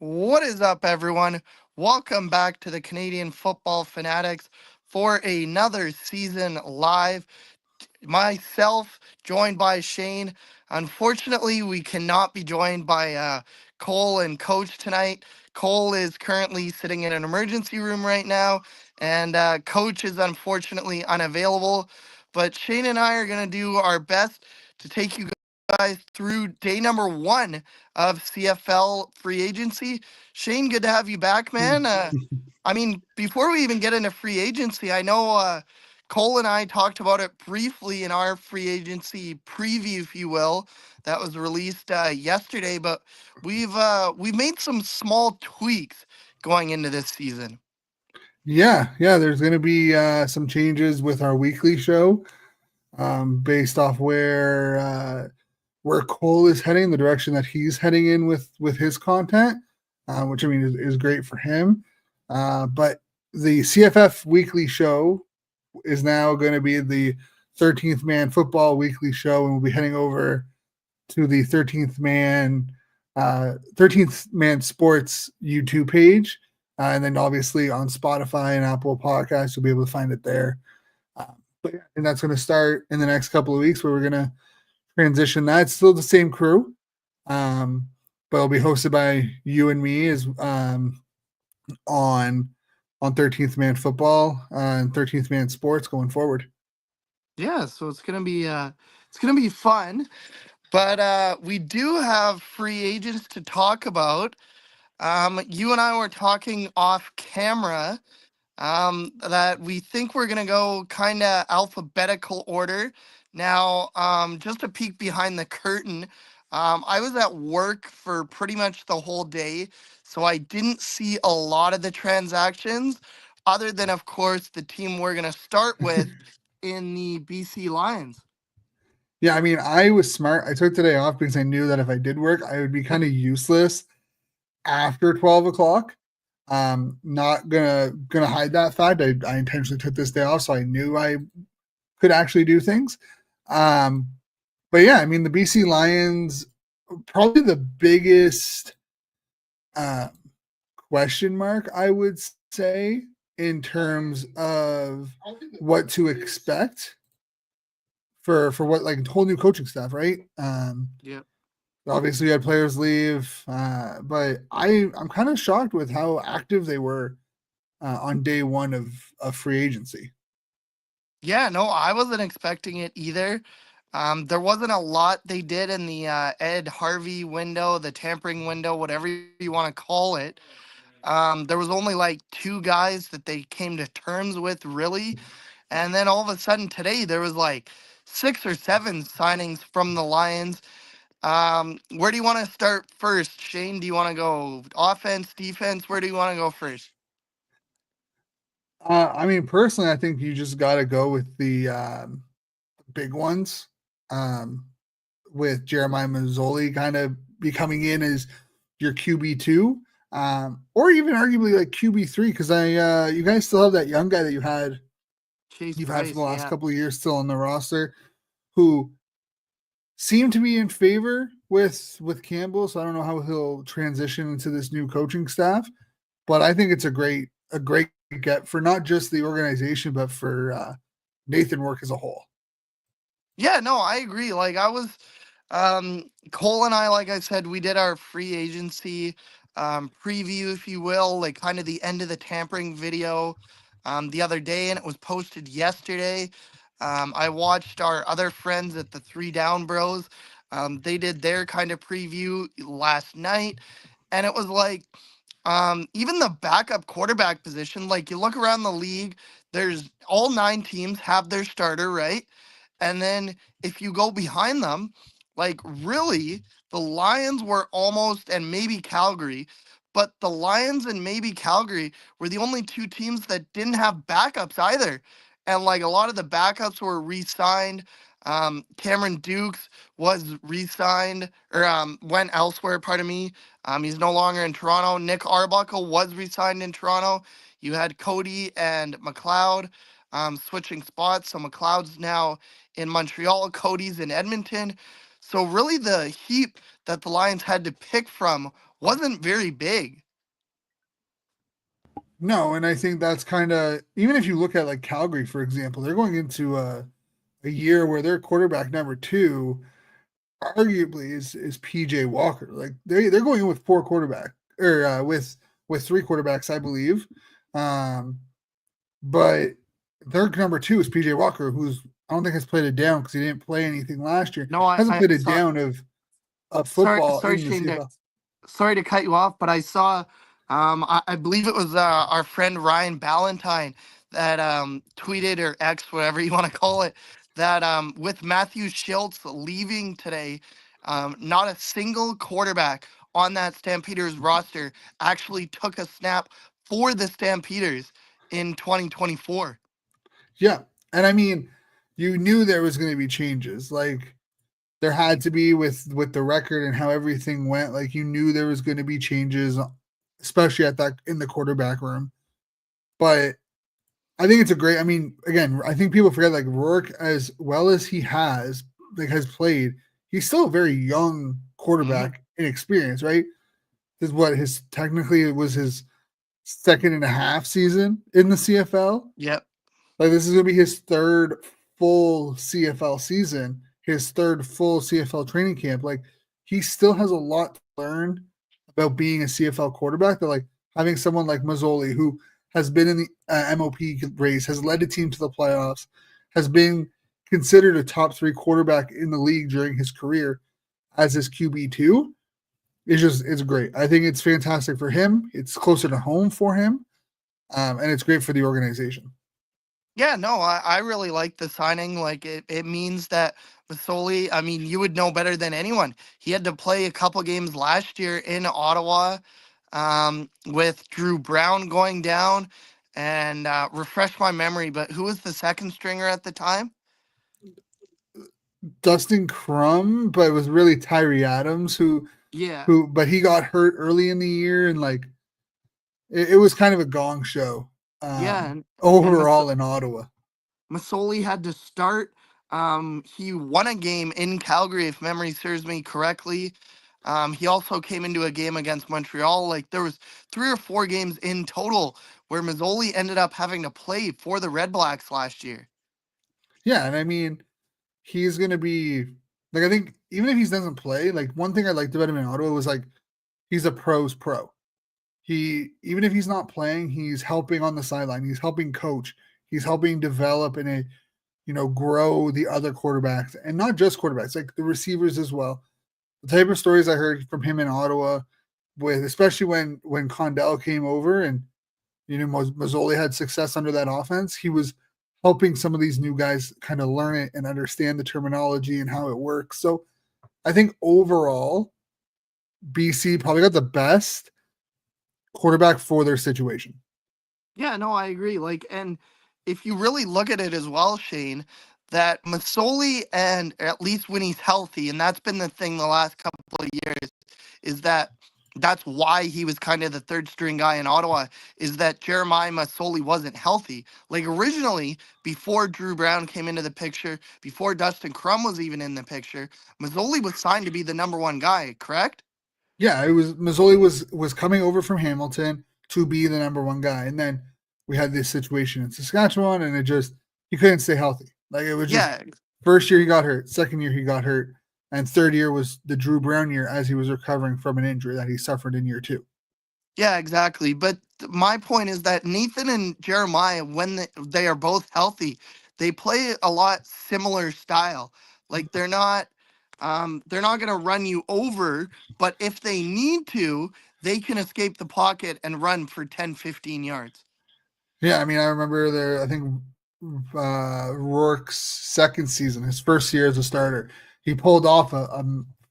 What is up, everyone? Welcome back to the Canadian Football Fanatics for another season live. Myself, joined by Shane. Unfortunately, we cannot be joined by Cole and Coach tonight. Cole is currently sitting in an emergency room right now, and Coach is unfortunately unavailable. But Shane and I are going to do our best to take you guys through day number one of CFL Free Agency. Shane, good to have you back, man. Before we even get into free agency, I know Cole and I talked about it briefly in our free agency preview, if you will, that was released yesterday. But we've made some small tweaks going into this season. Yeah. There's going to be some changes with our weekly show, based off where Cole is heading, the direction that he's heading in with his content, which I mean is great for him. But the CFF weekly show is now going to be the 13th Man Football weekly show, and we'll be heading over to the 13th Man Sports YouTube page. And then obviously on Spotify and Apple Podcasts, you'll be able to find it there. And that's going to start in the next couple of weeks where we're going to transition that. It's still the same crew, but it'll be hosted by you and me as on 13th Man Football and 13th Man Sports going forward. Yeah, so it's gonna be fun. But we do have free agents to talk about. You and I were talking off camera that we think we're gonna go kind of alphabetical order. Now, just a peek behind the curtain. I was at work for pretty much the whole day, so I didn't see a lot of the transactions, other than, of course, the team we're gonna start with in the BC Lions. Yeah, I mean, I was smart. I took today off because I knew that if I did work, I would be kind of useless after 12 o'clock. Not gonna hide that fact. I intentionally took this day off, so I knew I could actually do things. But yeah, I mean, the BC Lions, probably the biggest question mark, I would say, in terms of what to expect for what, like, whole new coaching staff, right? Yeah. Obviously, you had players leave, but I'm kind of shocked with how active they were on day one of free agency. Yeah, no, I wasn't expecting it either. There wasn't a lot they did in the Ed Harvey window, the tampering window, whatever you want to call it. There was only like two guys that they came to terms with, really. And then all of a sudden today, there was like 6 or 7 signings from the Lions. Where do you want to start first, Shane? Do you want to go offense, defense? Where do you want to go first? I mean, personally, I think you just got to go with the big ones, um, with Jeremiah Mazzoli kind of becoming in as your QB2, or even arguably like QB3, because you guys still have that young guy that you've had for the last couple of years still on the roster, who seemed to be in favor with Campbell. So I don't know how he'll transition into this new coaching staff, but I think it's a great get for not just the organization, but for Nathan work as a whole. Yeah, no, I agree. Like I was Cole and I, like I said, we did our free agency preview, if you will, like kind of the end of the tampering video the other day, and it was posted yesterday. I watched our other friends at the Three Down Bros. They did their kind of preview last night, and it was like even the backup quarterback position, like you look around the league, there's all 9 teams have their starter, right? And then if you go behind them, like really, the Lions were almost, and maybe Calgary, but the Lions and maybe Calgary were the only 2 teams that didn't have backups either. And like a lot of the backups were re signed. Cameron Dukes was re signed or went elsewhere, pardon me. He's no longer in Toronto. Nick Arbuckle was re signed in Toronto. You had Cody and McLeod switching spots. So McLeod's now in Montreal, Cody's in Edmonton. So really, the heap that the Lions had to pick from wasn't very big. No, and I think that's kind of, even if you look at like Calgary, for example, they're going into a year where their quarterback number two arguably is PJ Walker. Like they're going in with four quarterback or with three quarterbacks, I believe. Um, but their number two is PJ Walker, who's I don't think has played it down because he didn't play anything last year. No, Hasn't I played it saw. down of Sorry, football sorry, in the Shane. CFL. Sorry to cut you off, but I saw, I believe it was our friend Ryan Ballantyne that tweeted or X, whatever you want to call it, that with Matthew Schultz leaving today, not a single quarterback on that Stampeders roster actually took a snap for the Stampeders in 2024. Yeah, and I mean, you knew there was going to be changes. Like there had to be with the record and how everything went. Like you knew there was going to be changes, especially at that in the quarterback room. But I think it's a great. I mean, again, I think people forget like Rourke, as well as he has played. He's still a very young Hmm. quarterback in experience, right? This is what his technically it was his second and a half season in the CFL. Yep. Like this is gonna be his third full CFL season, his third full CFL training camp. Like he still has a lot to learn about being a CFL quarterback. That like having someone like Mazzoli who has been in the MOP race, has led the team to the playoffs, has been considered a top three quarterback in the league during his career as his QB2. It's great. I think it's fantastic for him. It's closer to home for him, and it's great for the organization. Yeah, no, I really like the signing. Like it means that Masoli, I mean, you would know better than anyone. He had to play a couple games last year in Ottawa, with Drew Brown going down, and refresh my memory, but who was the second stringer at the time? Dustin Crum, but it was really Tyree Adams Yeah. but he got hurt early in the year and like it was kind of a gong show Yeah, and overall in Ottawa. Masoli had to start. He won a game in Calgary, if memory serves me correctly. He also came into a game against Montreal. Like there was 3 or 4 games in total where Mazzoli ended up having to play for the Red Blacks last year. Yeah, and I mean he's gonna be like I think even if he doesn't play, like one thing I liked about him in Ottawa was like he's a pro's pro. He even if he's not playing, he's helping on the sideline. He's helping coach. He's helping develop and grow the other quarterbacks and not just quarterbacks, like the receivers as well. The type of stories I heard from him in Ottawa, with especially when Condell came over and Mazzoli had success under that offense, he was helping some of these new guys kind of learn it and understand the terminology and how it works. So I think overall, BC probably got the best quarterback for their situation. Yeah, no, I agree. Like, and if you really look at it as well, Shane, that Masoli, and at least when he's healthy, and that's been the thing the last couple of years, is that that's why he was kind of the third string guy in Ottawa, is that Jeremiah Masoli wasn't healthy. Like originally, before Drew Brown came into the picture, before Dustin Crum was even in the picture, Masoli was signed to be the number one guy, correct? Yeah, it was Mazzoli was coming over from Hamilton to be the number one guy, and then we had this situation in Saskatchewan, and he couldn't stay healthy. Like it was just Yeah, first year he got hurt, second year he got hurt, and third year was the Drew Brown year as he was recovering from an injury that he suffered in year two. yeah, exactly. But my point is that Nathan and Jeremiah, when they are both healthy, they play a lot similar style. Like they're not gonna run you over, but if they need to, they can escape the pocket and run for 10, 15 yards. Yeah, I mean, I remember I think Rourke's second season, his first year as a starter, he pulled off a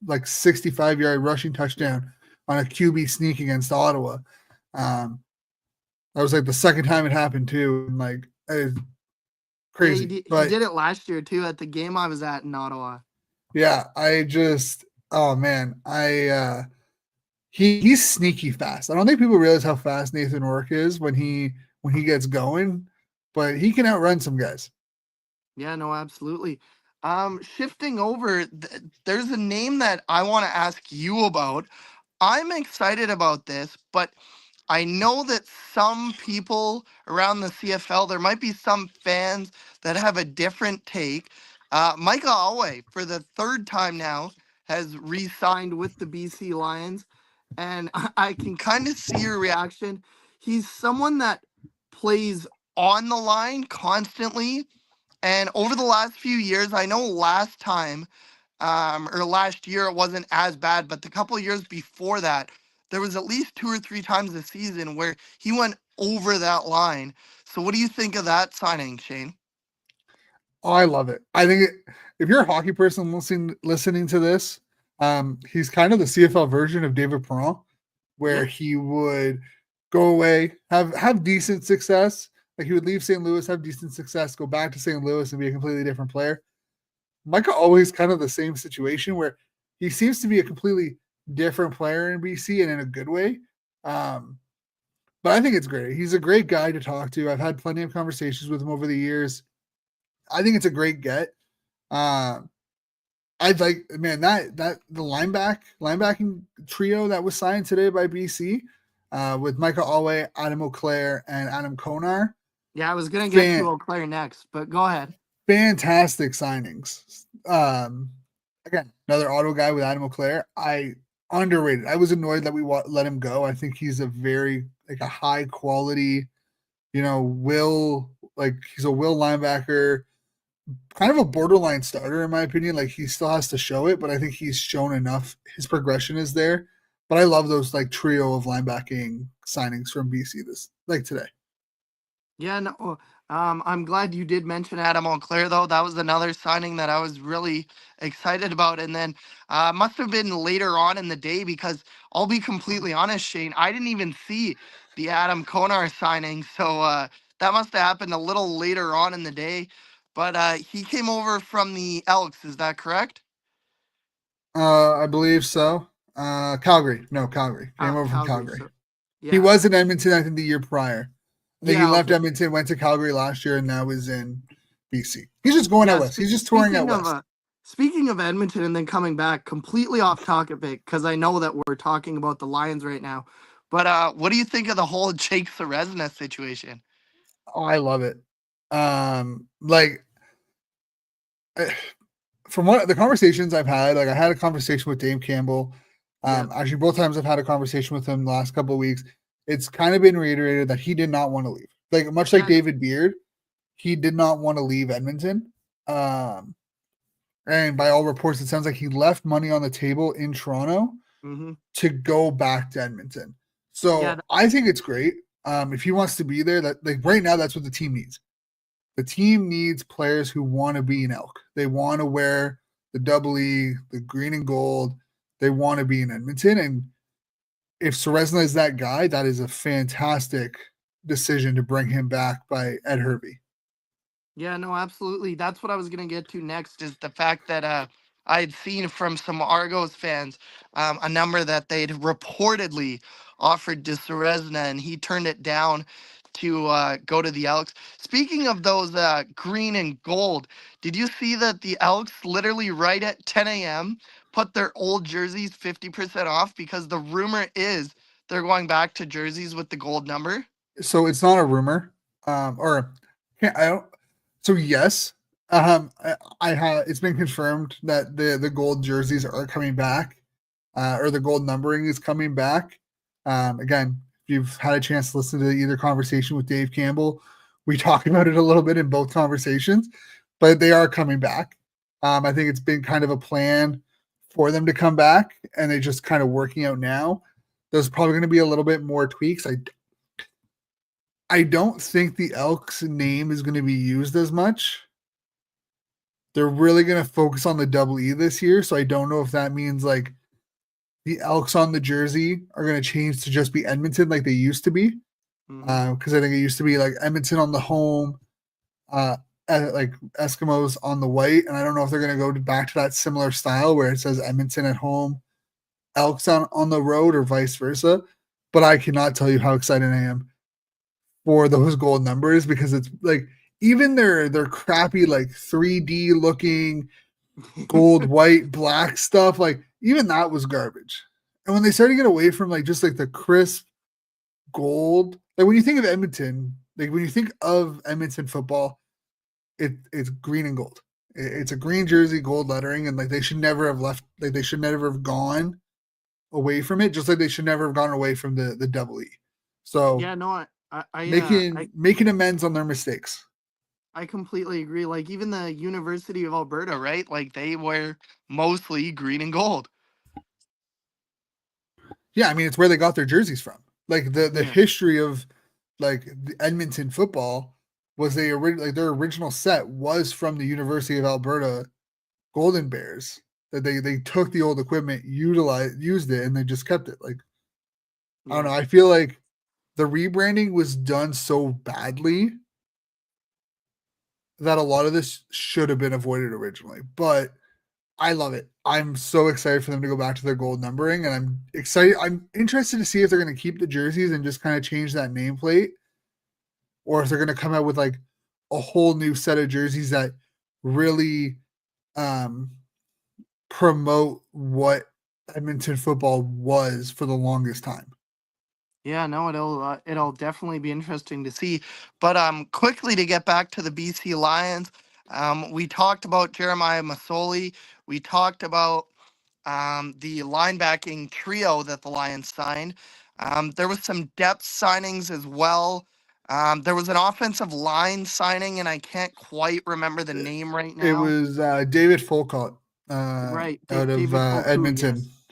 like 65-yard rushing touchdown on a QB sneak against Ottawa. Um, that was like the second time it happened too, and like Yeah, crazy. he But did it last year too at the game I was at in Ottawa. yeah, oh man, he's sneaky fast. I don't think people realize how fast Nathan Rourke is when he gets going, but he can outrun some guys. Yeah, no, absolutely. Shifting over, there's a name that I want to ask you about. I'm excited about this, but I know that some people around the CFL, there might be some fans that have a different take. Micah Alway, for the third time now, has re signed with the BC Lions, and I can kind of see your reaction. He's someone that plays on the line constantly. And over the last few years, I know last time or last year it wasn't as bad, but the couple of years before that, there was at least 2 or 3 times this season where he went over that line. So what do you think of that signing, Shane? Oh, I love it. I think if you're a hockey person listening to this, he's kind of the CFL version of David Perron, Yeah. where he would go away, have decent success. Like he would leave St. Louis, have decent success, go back to St. Louis and be a completely different player. Micah always kind of the same situation where he seems to be a completely different player in BC and in a good way. Um, but I think it's great. He's a great guy to talk to. I've had plenty of conversations with him over the years. I think it's a great get. Um, I'd like, man, that the linebacking trio that was signed today by BC, with Michael Alway, Adam Auclair, and Adam Konar. Yeah, I was gonna get to Fan, Eau Claire next, but go ahead. fantastic signings. Again, another auto guy with Adam Auclair. I underrated. I was annoyed that we let him go. I think he's a very like a high quality, he's a will linebacker, kind of a borderline starter in my opinion. Like he still has to show it, but I think he's shown enough. His progression is there. But I love those like trio of linebacking signings from BC this like today. Yeah, no, I'm glad you did mention Adam Auclair, though. That was another signing that I was really excited about. And then must have been later on in the day because I'll be completely honest, Shane, I didn't even see the Adam Konar signing. So that must have happened a little later on in the day. But he came over from the Elks, is that correct? I believe so. Calgary. No, Calgary. Came over from Calgary. Calgary. So, He yeah. was in Edmonton, I think, the year prior. I think he Yeah, left okay. Edmonton, went to Calgary last year, and now is in BC. He's just going out Yeah, west. He's just touring out west. speaking of Edmonton and then coming back completely off topic because I know that we're talking about the Lions right now. But what do you think of the whole Jake Seresna situation? Oh, I love it. Like eh, from what the conversations I've had, like I had a conversation with Dave Campbell. Yeah, Actually, both times I've had a conversation with him the last couple of weeks. It's kind of been reiterated that he did not want to leave. Like much like yeah, David Beard, he did not want to leave Edmonton. And by all reports, it sounds like he left money on the table in Toronto mm-hmm, to go back to Edmonton. yeah, So I think it's great. If he wants to be there, that like right now, that's what the team needs. The team needs players who want to be an Elk. They want to wear the double E, the green and gold. They want to be in Edmonton. And if Seresna is that guy, that is a fantastic decision to bring him back by Ed Hervey. yeah, no, absolutely. That's what I was gonna get to next is the fact that I had seen from some Argos fans a number that they'd reportedly offered to Seresna, and he turned it down to go to the Elks. Speaking of those green and gold, did you see that the Elks literally right at 10 a.m. put their old jerseys 50% off because the rumor is they're going back to jerseys with the gold number? So it's not a rumor, or I don't. So yes, I have. It's been confirmed that the gold jerseys are coming back, or the gold numbering is coming back. Again, if you've had a chance to listen to either conversation with Dave Campbell, we talked about it a little bit in both conversations, but they are coming back. I think it's been kind of a plan for them to come back, and they're just kind of working out now. There's probably going to be a little bit more tweaks. I don't think the Elks name is going to be used as much. They're really going to focus on the double E this year. So I don't know if that means like the Elks on the jersey are going to change to just be Edmonton like they used to be. Mm-hmm. Because I think it used to be like Edmonton on the home, uh, like Eskimos on the white. And I don't know if they're going to go back to that similar style where it says Edmonton at home, Elks on the road, or vice versa. But I cannot tell you how excited I am for those gold numbers because it's like even their crappy like 3D looking gold, white, black stuff, like even that was garbage. And when they started to get away from like just like the crisp gold, like when you think of Edmonton, like when you think of Edmonton football, it's green and gold. It's a green jersey, gold lettering, and like they should never have left. Like they should never have gone away from it, just like they should never have gone away from the double E. So Yeah, no, making making amends on their mistakes. I completely agree. Like even the University of Alberta, right? Like they wear mostly green and gold. Yeah, I mean it's where they got their jerseys from. Like the Yeah. history of like the Edmonton football was they like their original set was from the University of Alberta Golden Bears. That they took the old equipment, used it, and they just kept it. Like I don't Yeah. know. I feel like the rebranding was done so badly that a lot of this should have been avoided originally. But I love it. I'm so excited for them to go back to their gold numbering, and I'm excited. I'm interested to see if they're going to keep the jerseys and just kind of change that nameplate, or if they're going to come out with like a whole new set of jerseys that really um, promote what Edmonton football was for the longest time. Yeah, no, it'll definitely be interesting to see. But quickly to get back to the BC Lions, we talked about Jeremiah Masoli. We talked about the linebacking trio that the Lions signed. There was some depth signings as well. There was an offensive line signing, and I can't quite remember the name right It now. was David Folcott Right, out of David Foku, Edmonton yes.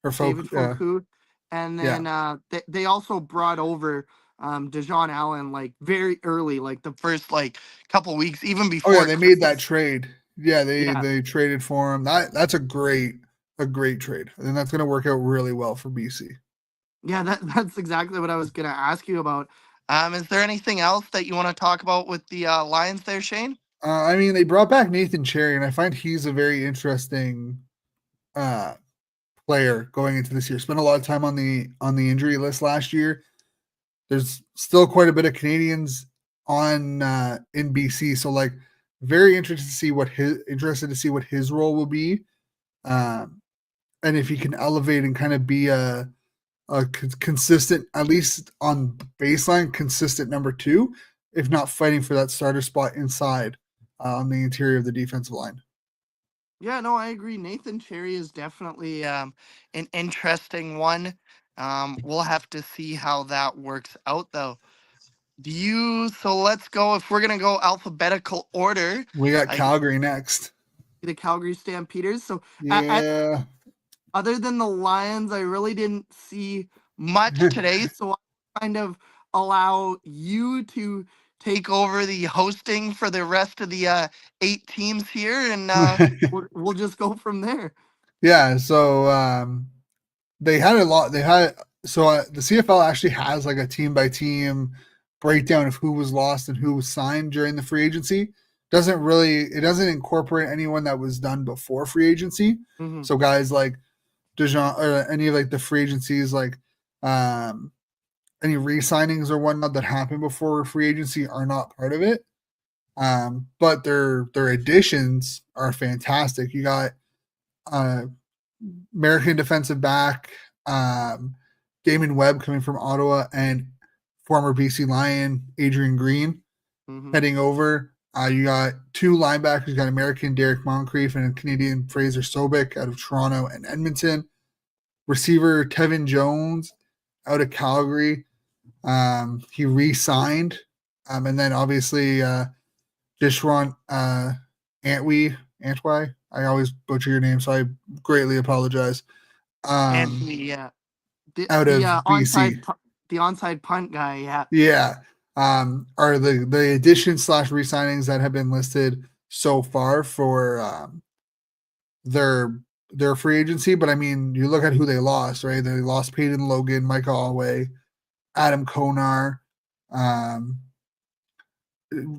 or Folk. David Foku, and Yeah. then they also brought over Dejon Allen like very early, like the first like couple weeks, even Oh yeah, before they made that Christmas. trade. Yeah, Yeah, they traded for him. That's a great trade, and that's going to work out really well for BC. yeah, that's exactly what I was gonna ask you about. Is there anything else that you want to talk about with the Lions there, Shane? I mean, they brought back Nathan Cherry, and I find he's a very interesting uh, player going into this year. Spent a lot of time on the injury list last year. There's still quite a bit of Canadians on in BC, so like very interested to see what his role will be, um, and if he can elevate and kind of be a consistent, at least on baseline, consistent number two, if not fighting for that starter spot inside on the interior of the defensive line. Yeah, no, I agree. Nathan Cherry is definitely an interesting one. We'll have to see how that works out, though. So let's go. If we're gonna go alphabetical order, We got like Calgary next. the Calgary Stampeders. So Yeah. other than the Lions, I really didn't see much today. So I kind of allow you to take over the hosting for the rest of the 8 teams here, and we'll just go from there. Yeah. So they had a lot. They had so the CFL actually has like a team by team breakdown of who was lost and who was signed during the free agency. It doesn't incorporate anyone that was done before free agency. Hmm. So guys like Dejan or any of like the free agencies like um any re-signings or whatnot that happened before free agency are not part of it. But their additions are fantastic. You got uh American defensive back, Damon Webb coming from Ottawa, and former BC Lion Adrian Green Hmm. heading over. You got two linebackers. You got American Derek Moncrief and Canadian Fraser Sobek out of Toronto and Edmonton. Receiver Tevin Jones out of Calgary. He re-signed, and then obviously Dishron Antwi. I always butcher your name, so I greatly apologize. Um, Anthony, yeah, out of BC. the onside punt guy, yeah. Yeah. Are the additions slash re-signings that have been listed so far for their their free agency. But I mean, you look at who they lost, right? They lost Peyton Logan, Michael Alway, Adam Konar, um,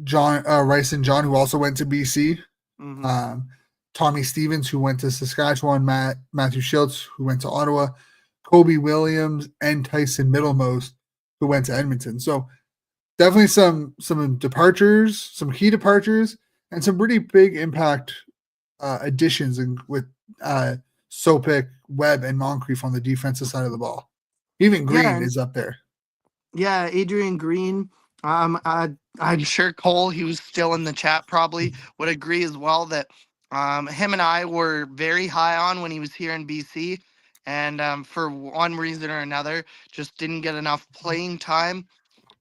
John Rice and John, who also went to BC. Hmm. Um, Tommy Stevens, who went to Saskatchewan, Matthew Schultz, who went to Ottawa, Kobe Williams, and Tyson Middlemost, who went to Edmonton. So definitely some departures, some key departures, and some pretty big impact additions with uh, Sopik, Webb, and Moncrief on the defensive side of the ball. Even Yeah, Green and is up there. yeah, Adrian Green. I'm sure Cole, he was still in the chat, probably would agree as well that him and I were very high on when he was here in BC, and for one reason or another, just didn't get enough playing time.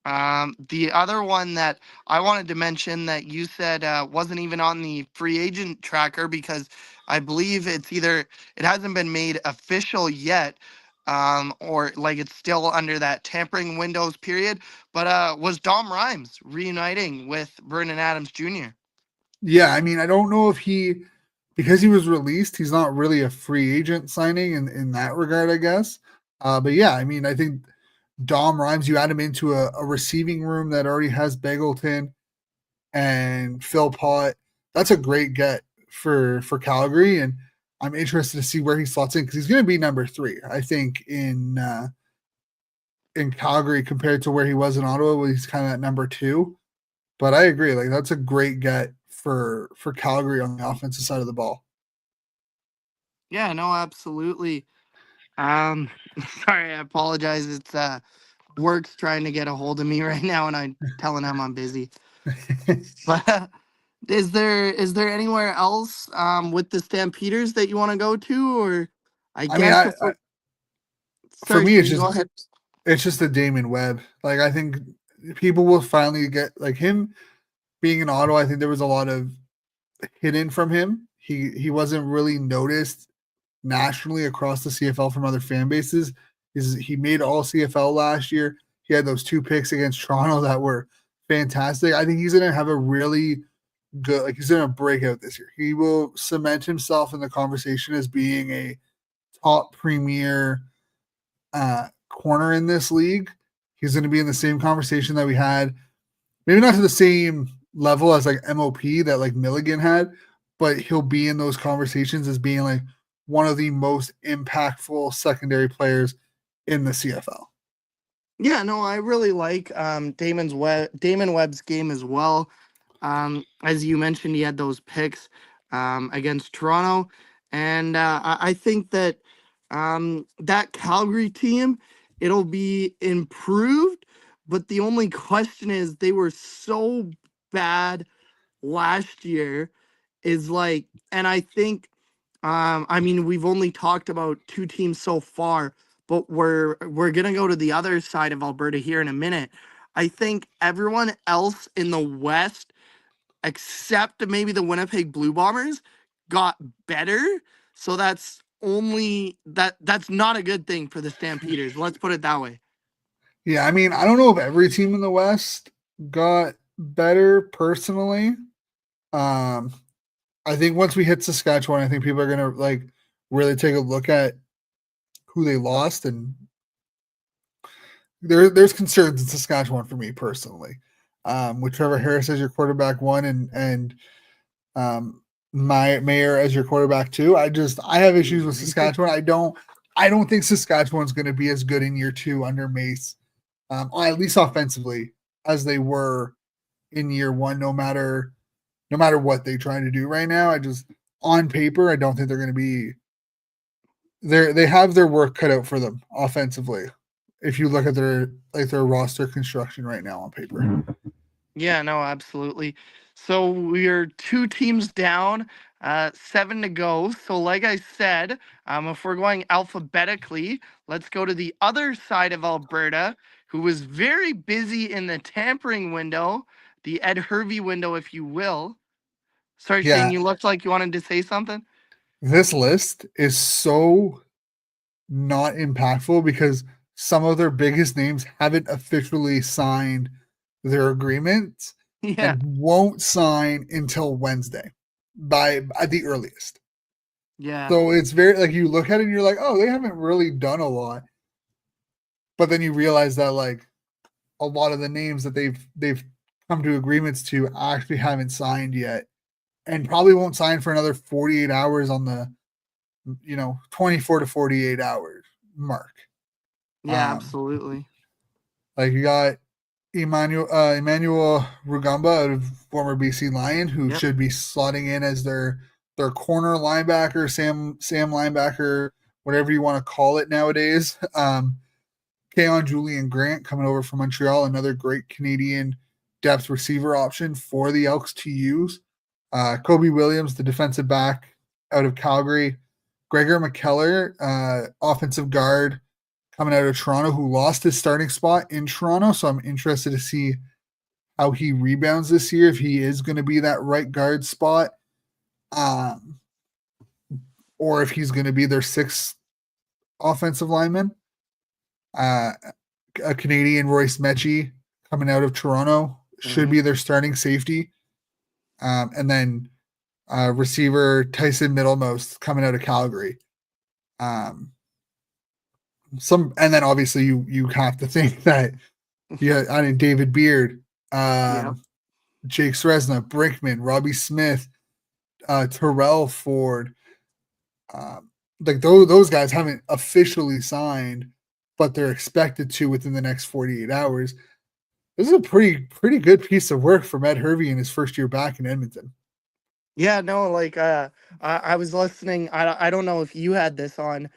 The other one that I wanted to mention that you said wasn't even on the free agent tracker because I believe it's either it hasn't been made official yet, or like it's still under that tampering windows period. But was Dom Rhymes reuniting with Vernon Adams Jr.? Yeah, I mean, I don't know if because he was released, he's not really a free agent signing in that regard, I guess. But yeah, I mean, I think Dom Rhymes, you add him into a receiving room that already has Beggleton and Phil Pott. That's a great get for Calgary, and I'm interested to see where he slots in because he's going to be number 3, I think, in Calgary compared to where he was in Ottawa, where he's kind of at number 2. But I agree, like that's a great get for Calgary on the offensive side of the ball. Yeah, no, absolutely. Um, sorry, I apologize. It's work's trying to get a hold of me right now, and I'm telling him I'm busy. But is there anywhere else with the Stampeders that you want to go to, or I I mean, guess if we're for sorry, me, Shane, go ahead. it's just the Damon Webb. Like I think people will finally get like him being in Ottawa. I think there was a lot of hidden from him. He wasn't really noticed nationally across the CFL from other fan bases. He made all CFL last year. He had those 2 picks against Toronto that were fantastic. I think he's going to have a really good, like he's going to break out this year. He will cement himself in the conversation as being a top premier corner in this league. He's going to be in the same conversation that we had, maybe not to the same level as like MOP that like Milligan had, but he'll be in those conversations as being like one of the most impactful secondary players in the CFL. Yeah, no, I really like Damon Webb's game as well. As you mentioned, he had those picks against Toronto, and I think that that Calgary team, it'll be improved, but the only question is they were so bad last year is like, and I think, I mean, we've only talked about two teams so far, but we're gonna go to the other side of Alberta here in a minute. I think everyone else in the West, except maybe the Winnipeg Blue Bombers, got better. So that's not a good thing for the Stampeders. Let's put it that way. Yeah, I mean, I don't know if every team in the West got better personally. Um, I think once we hit Saskatchewan, I think people are gonna like really take a look at who they lost, and there's concerns in Saskatchewan for me personally. With Trevor Harris as your quarterback 1 and um, my Mayor as your quarterback 2. I have issues with Saskatchewan. I don't think Saskatchewan's going to be as good in year 2 under Mace, at least offensively, as they were in year 1. No matter what they try to do right now, I just on paper I don't think they're going to be. They have their work cut out for them offensively. If you look at their roster construction right now on paper. Yeah, no, absolutely. So we're two teams down, 7 to go. So, like I said, if we're going alphabetically, let's go to the other side of Alberta, who was very busy in the tampering window, the Ed Hervey window, if you will. Sorry, Shane, Yeah, you looked like you wanted to say something. this list is so not impactful because some of their biggest names haven't officially signed their agreements Yeah, and won't sign until Wednesday by at the earliest. yeah, So it's very like you look at it and you're like, oh, they haven't really done a lot. But then you realize that like a lot of the names that they've come to agreements to actually haven't signed yet and probably won't sign for another 48 hours on the 24 to 48 hours mark. yeah, Um, absolutely. like you got Emmanuel Rugamba, out of former BC Lion, who Yep. should be slotting in as their corner linebacker, Sam linebacker, whatever you want to call it nowadays. Keon Julian Grant coming over from Montreal, another great Canadian depth receiver option for the Elks to use. Kobe Williams, the defensive back out of Calgary. Gregor McKellar, offensive guard coming out of Toronto, who lost his starting spot in Toronto. So I'm interested to see how he rebounds this year, if he is going to be that right guard spot, um, or if he's going to be their sixth offensive lineman. Uh, a Canadian, Royce Mechie, coming out of Toronto, should Hmm. be their starting safety. And then receiver Tyson Middlemost coming out of Calgary. Um, and then obviously you have to think that I mean David Beard, Yep. Jake Sresna, Brinkman, Robbie Smith, Terrell Ford, um, like those guys haven't officially signed, but they're expected to within the next 48 hours. This is a pretty good piece of work from Ed Hervey in his first year back in Edmonton. Yeah, no, like I was listening. I don't know if you had this on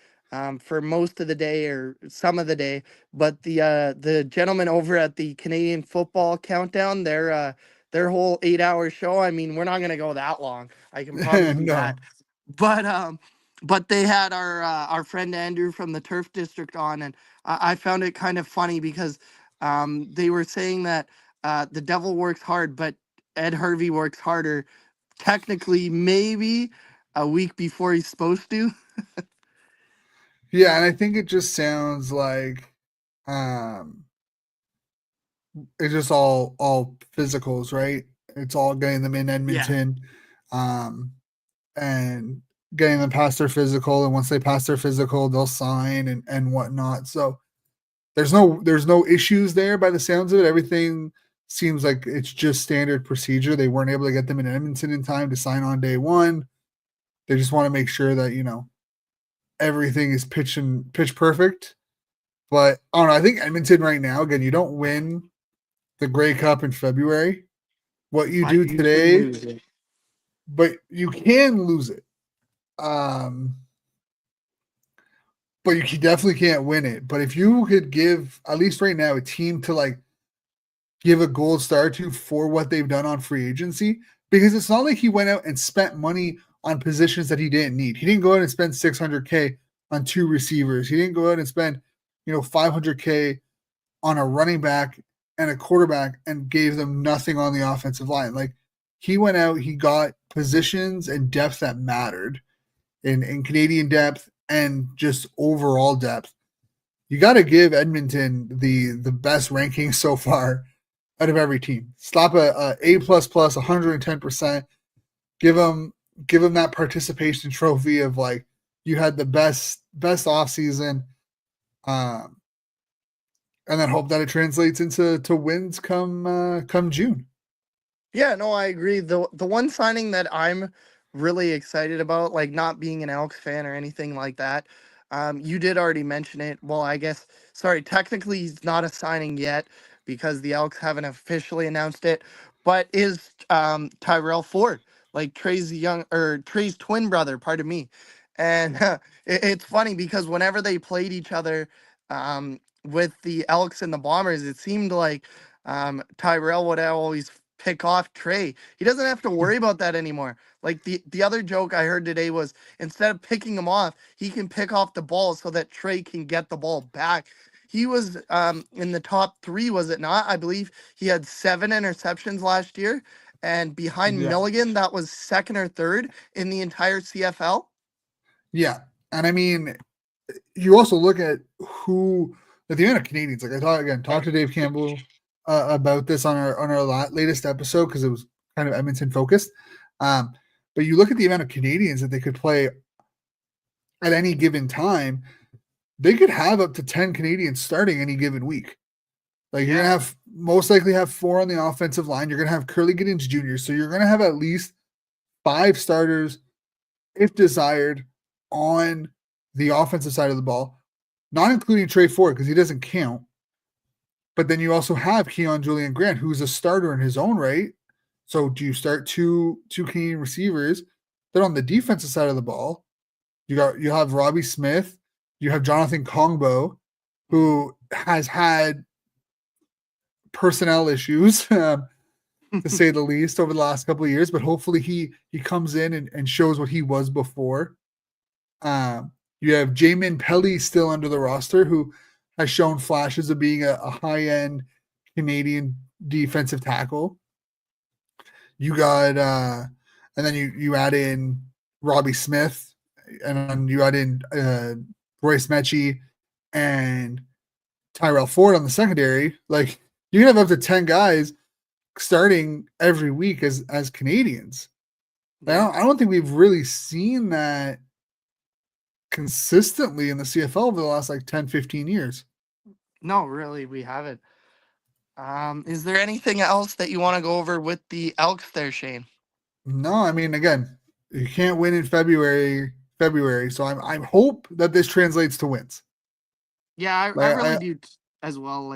for most of the day or some of the day, but the gentleman over at the Canadian Football Countdown, their whole 8 hour show. I mean, we're not gonna go that long. I can promise you that. No. But but they had our friend Andrew from the Turf District on, and I found it kind of funny because they were saying that the devil works hard, but Ed Hervey works harder technically maybe a week before he's supposed to. Yeah, and I think it just sounds like um it's just all physicals, right? It's all getting them in Yeah. Edmonton, um, and getting them past their physical, and once they pass their physical, they'll sign and whatnot. So there's no issues there by the sounds of it. Everything seems like it's just standard procedure. They weren't able to get them in Edmonton in time to sign on day one. They just want to make sure that everything is pitch perfect. But I don't know. I think Edmonton right now, again, you don't win the Grey Cup in February. What you But do you can today, lose it. but you can lose it. Um, but you definitely can't win it. But if you could give, at least right now, a team to like give a gold star to for what they've done on free agency, because it's not like he went out and spent money on positions that he didn't need. He didn't go out and spend 600K on two receivers. He didn't go out and spend 500K on a running back and a quarterback and gave them nothing on the offensive line. Like, he went out, he got positions and depth that mattered in Canadian depth and just overall depth. You got to give Edmonton the best ranking so far out of every team. Slap a plus plus 110%. Give them that participation trophy of like, you had the best off season, um, and then hope that it translates into wins come June. Yeah, no, I agree. The one signing that I'm really excited about, like not being an Elks fan or anything like that, you did already mention it. Well, I guess sorry, technically he's not a signing yet because the Elks haven't officially announced it, but is Tyrell Ford, like Trey's twin brother, pardon me. And it's funny because whenever they played each other with the Elks and the Bombers, it seemed like Tyrell would always pick off Trey. He doesn't have to worry about that anymore. Like the other joke I heard today was instead of picking him off, he can pick off the ball so that Trey can get the ball back. He was in the top three, was it not? I believe he had 7 interceptions last year, and behind Yeah. Milligan, that was second or third in the entire CFL. Yeah. And I mean, you also look at who, at the amount of Canadians, like talked to Dave Campbell about this on our latest episode, because it was kind of Edmonton focused. Um, but you look at the amount of Canadians that they could play at any given time, they could have up to 10 Canadians starting any given week. Like, you're gonna Yeah. have most likely have 4 on the offensive line. You're gonna have Curly Giddens Jr. So you're gonna have at least 5 starters, if desired, on the offensive side of the ball, not including Trey Ford because he doesn't count. But then you also have Keon Julian Grant, who's a starter in his own right. So do you start two Canadian receivers? Then on the defensive side of the ball, you have Robbie Smith, you have Jonathan Kongbo, Mhm. who has had personnel issues, to say the least, over the last couple of years. But hopefully he comes in and shows what he was before. You have Jamin Pelly still under the roster, who has shown flashes of being a high end Canadian defensive tackle. You got and then you add in Robbie Smith, and then you add in Royce Mechie and Tyrell Ford on the secondary. Like, you can have up to 10 guys starting every week as Canadians. Yeah. I don't think we've really seen that consistently in the CFL over the last like 10, 15 years. No, really, we haven't. Is there anything else that you want to go over with the Elks there, Shane? No, I mean, again, you can't win in February. So I'm hope that this translates to wins. Yeah, I Like really I do as well.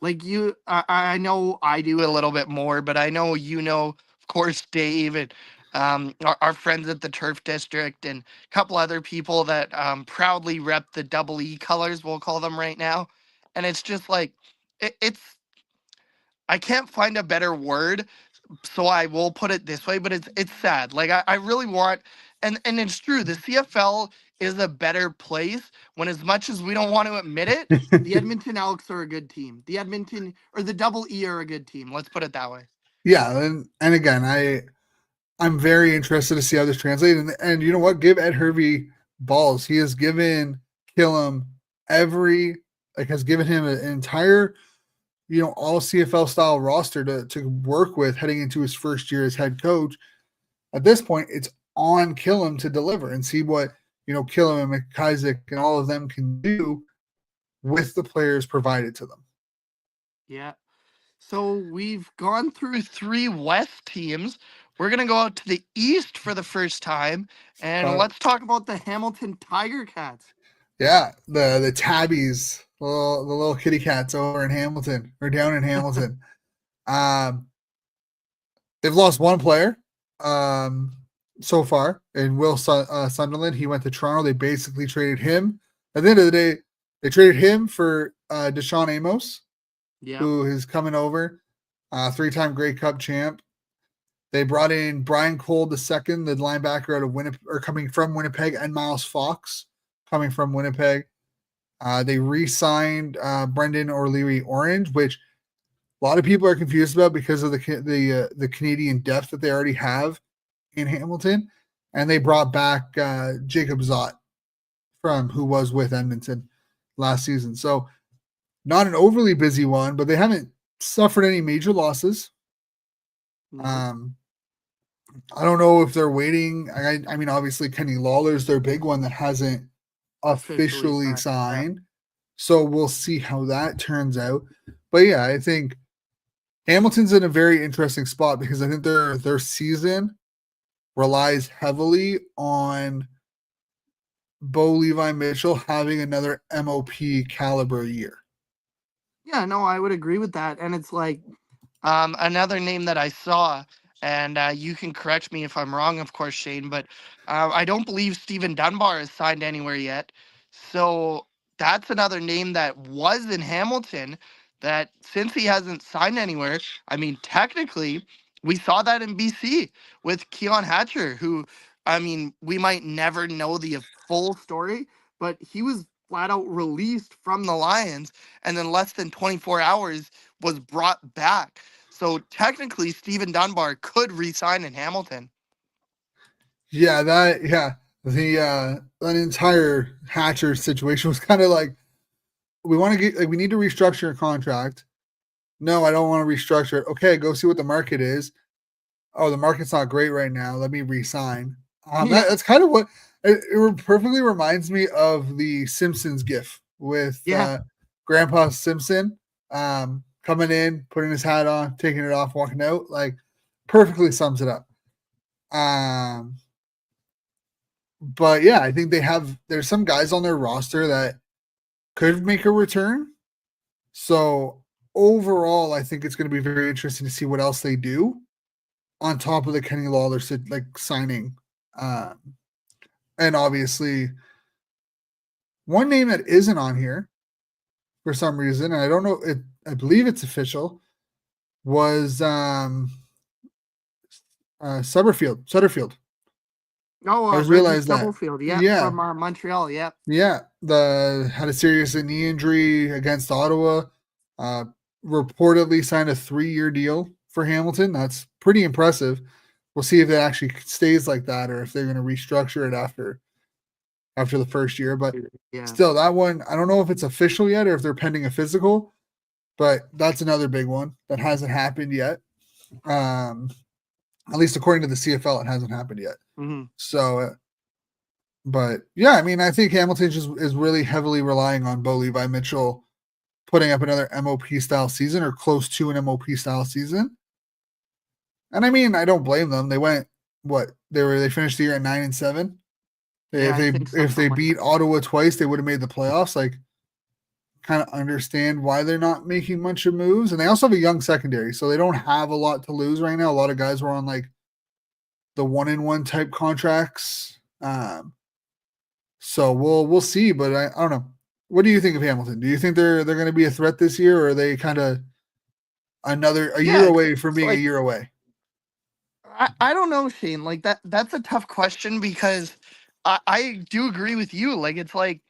Like you, I know I do a little bit more, but I know you know, of course, Dave and our friends at the Turf District and a couple other people that proudly rep the double E colors. We'll call them right now, and it's just like it's. I can't find a better word, so I will put it this way, but it's sad. Like I really want, and it's true. The CFL is a better place when, as much as we don't want to admit it, the Edmonton Elks are a good team. The Edmonton or the Double E are a good team. Let's put it that way. yeah, and again, I'm very interested to see how this translates. And you know what? Give Ed Hervey balls. He has given Killam every has given him an entire, all CFL style roster to work with heading into his first year as head coach. At this point, it's on Killam to deliver and see what Killam and McIsaac and all of them can do with the players provided to them. Yeah. So we've gone through three West teams. We're gonna go out to the East for the first time, and Uh, let's talk about the Hamilton Tiger Cats. yeah, the tabbies, the little kitty cats over in Hamilton or down in Hamilton. Um, they've lost one player so far in Sunderland. He went to Toronto. They basically traded him. At the end of the day, they traded him for Deshaun Amos, Yep. who is coming over, three-time Grey Cup champ. They brought in Brian Cole II, the linebacker out of Winnipeg, or coming from Winnipeg, and Miles Fox coming from Winnipeg. They re-signed Brendan O'Leary Orange, which a lot of people are confused about because of the Canadian depth that they already have in Hamilton, and they brought back Jacob Zott from who was with Edmonton last season. So not an overly busy one, but they haven't suffered any major losses. Nope. Um, I don't know if they're waiting. I mean, obviously Kenny Lawler's their big one that hasn't Officially officially signed. Yeah. signed. So we'll see how that turns out. But yeah, I think Hamilton's in a very interesting spot because I think their season relies heavily on Bo Levi Mitchell having another MOP caliber year. Yeah, no, I would agree with that. And it's like another name that I saw, and you can correct me if I'm wrong, of course, Shane, but I don't believe Stephen Dunbar is signed anywhere yet. So that's another name that was in Hamilton that, since he hasn't signed anywhere, I mean, technically, we saw that in BC with Keon Hatcher, who, I mean, we might never know the full story, but he was flat out released from the Lions, and then less than 24 hours was brought back. So technically, Stephen Dunbar could resign in Hamilton. Yeah, the that entire Hatcher situation was kind of like we want to get like we need to restructure a contract. No, I don't want to restructure it. Okay, go see what the market is. Oh, the market's not great right now. Let me resign. Yeah, That's kind of what it perfectly reminds me of the Simpsons gif with yeah, Grandpa Simpson coming in, putting his hat on, taking it off, walking out. Like, perfectly sums it up. Um, but yeah, I think there's some guys on their roster that could make a return. So overall, I think it's going to be very interesting to see what else they do on top of the Kenny Lawler signing. Um, and obviously, one name that isn't on here for some reason, and I don't know, I believe it's official, was Sutterfield. Oh, I just Reggie realized that. Stubblefield. Yep, Yeah, from Montreal. Yep. yeah. The had a serious knee injury against Ottawa. Uh, reportedly signed a 3-year deal for Hamilton. That's pretty impressive. We'll see if it actually stays like that or if they're going to restructure it after the first year. But Yeah. still, that one, I don't know if it's official yet or if they're pending a physical, but that's another big one that hasn't happened yet. At least according to the CFL, it hasn't happened yet. Mm-hmm. So, but yeah, I mean, I think Hamilton just is really heavily relying on Bo Levi Mitchell putting up another MOP style season or close to an MOP style season. And I mean, I don't blame them. They went they finished the year at 9-7. Yeah, If I they think if something they like that. beat Ottawa twice, they would have made the playoffs. Like, kind of understand why they're not making much of moves. And they also have a young secondary, so they don't have a lot to lose right now. A lot of guys were on like the 1-in-1 type contracts. So we'll see, but I don't know. What do you think of Hamilton? Do you think they're going to be a threat this year, or are they kind of a year Yeah, away from it's being a like year away? I don't know, Shane. Like that's a tough question because I do agree with you. Like it's like,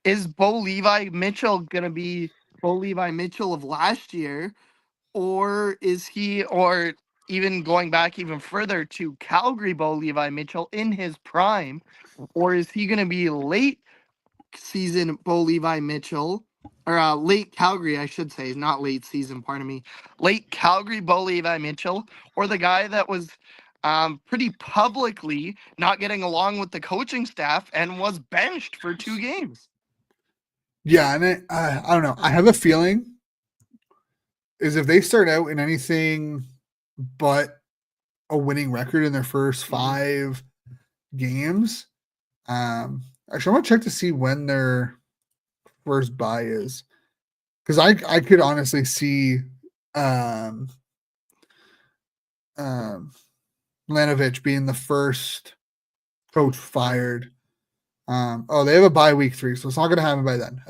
is Bo Levi Mitchell gonna be Bo Levi Mitchell of last year, or is he, or even going back even further to Calgary Bo Levi Mitchell in his prime, or is he gonna be late season Bo Levi Mitchell, or late Calgary, I should say, not late season, pardon me, late Calgary Bo Levi Mitchell, or the guy that was pretty publicly not getting along with the coaching staff and was benched for 2 games. Yeah, and I don't know. I have a feeling is if they start out in anything but a winning record in their first Mhm. 5 games. Actually, I want to check to see when their first buy is because I could honestly see um, um, Lanovich being the first coach Coach fired. fired. They have a bye week 3, so it's not going to happen by then.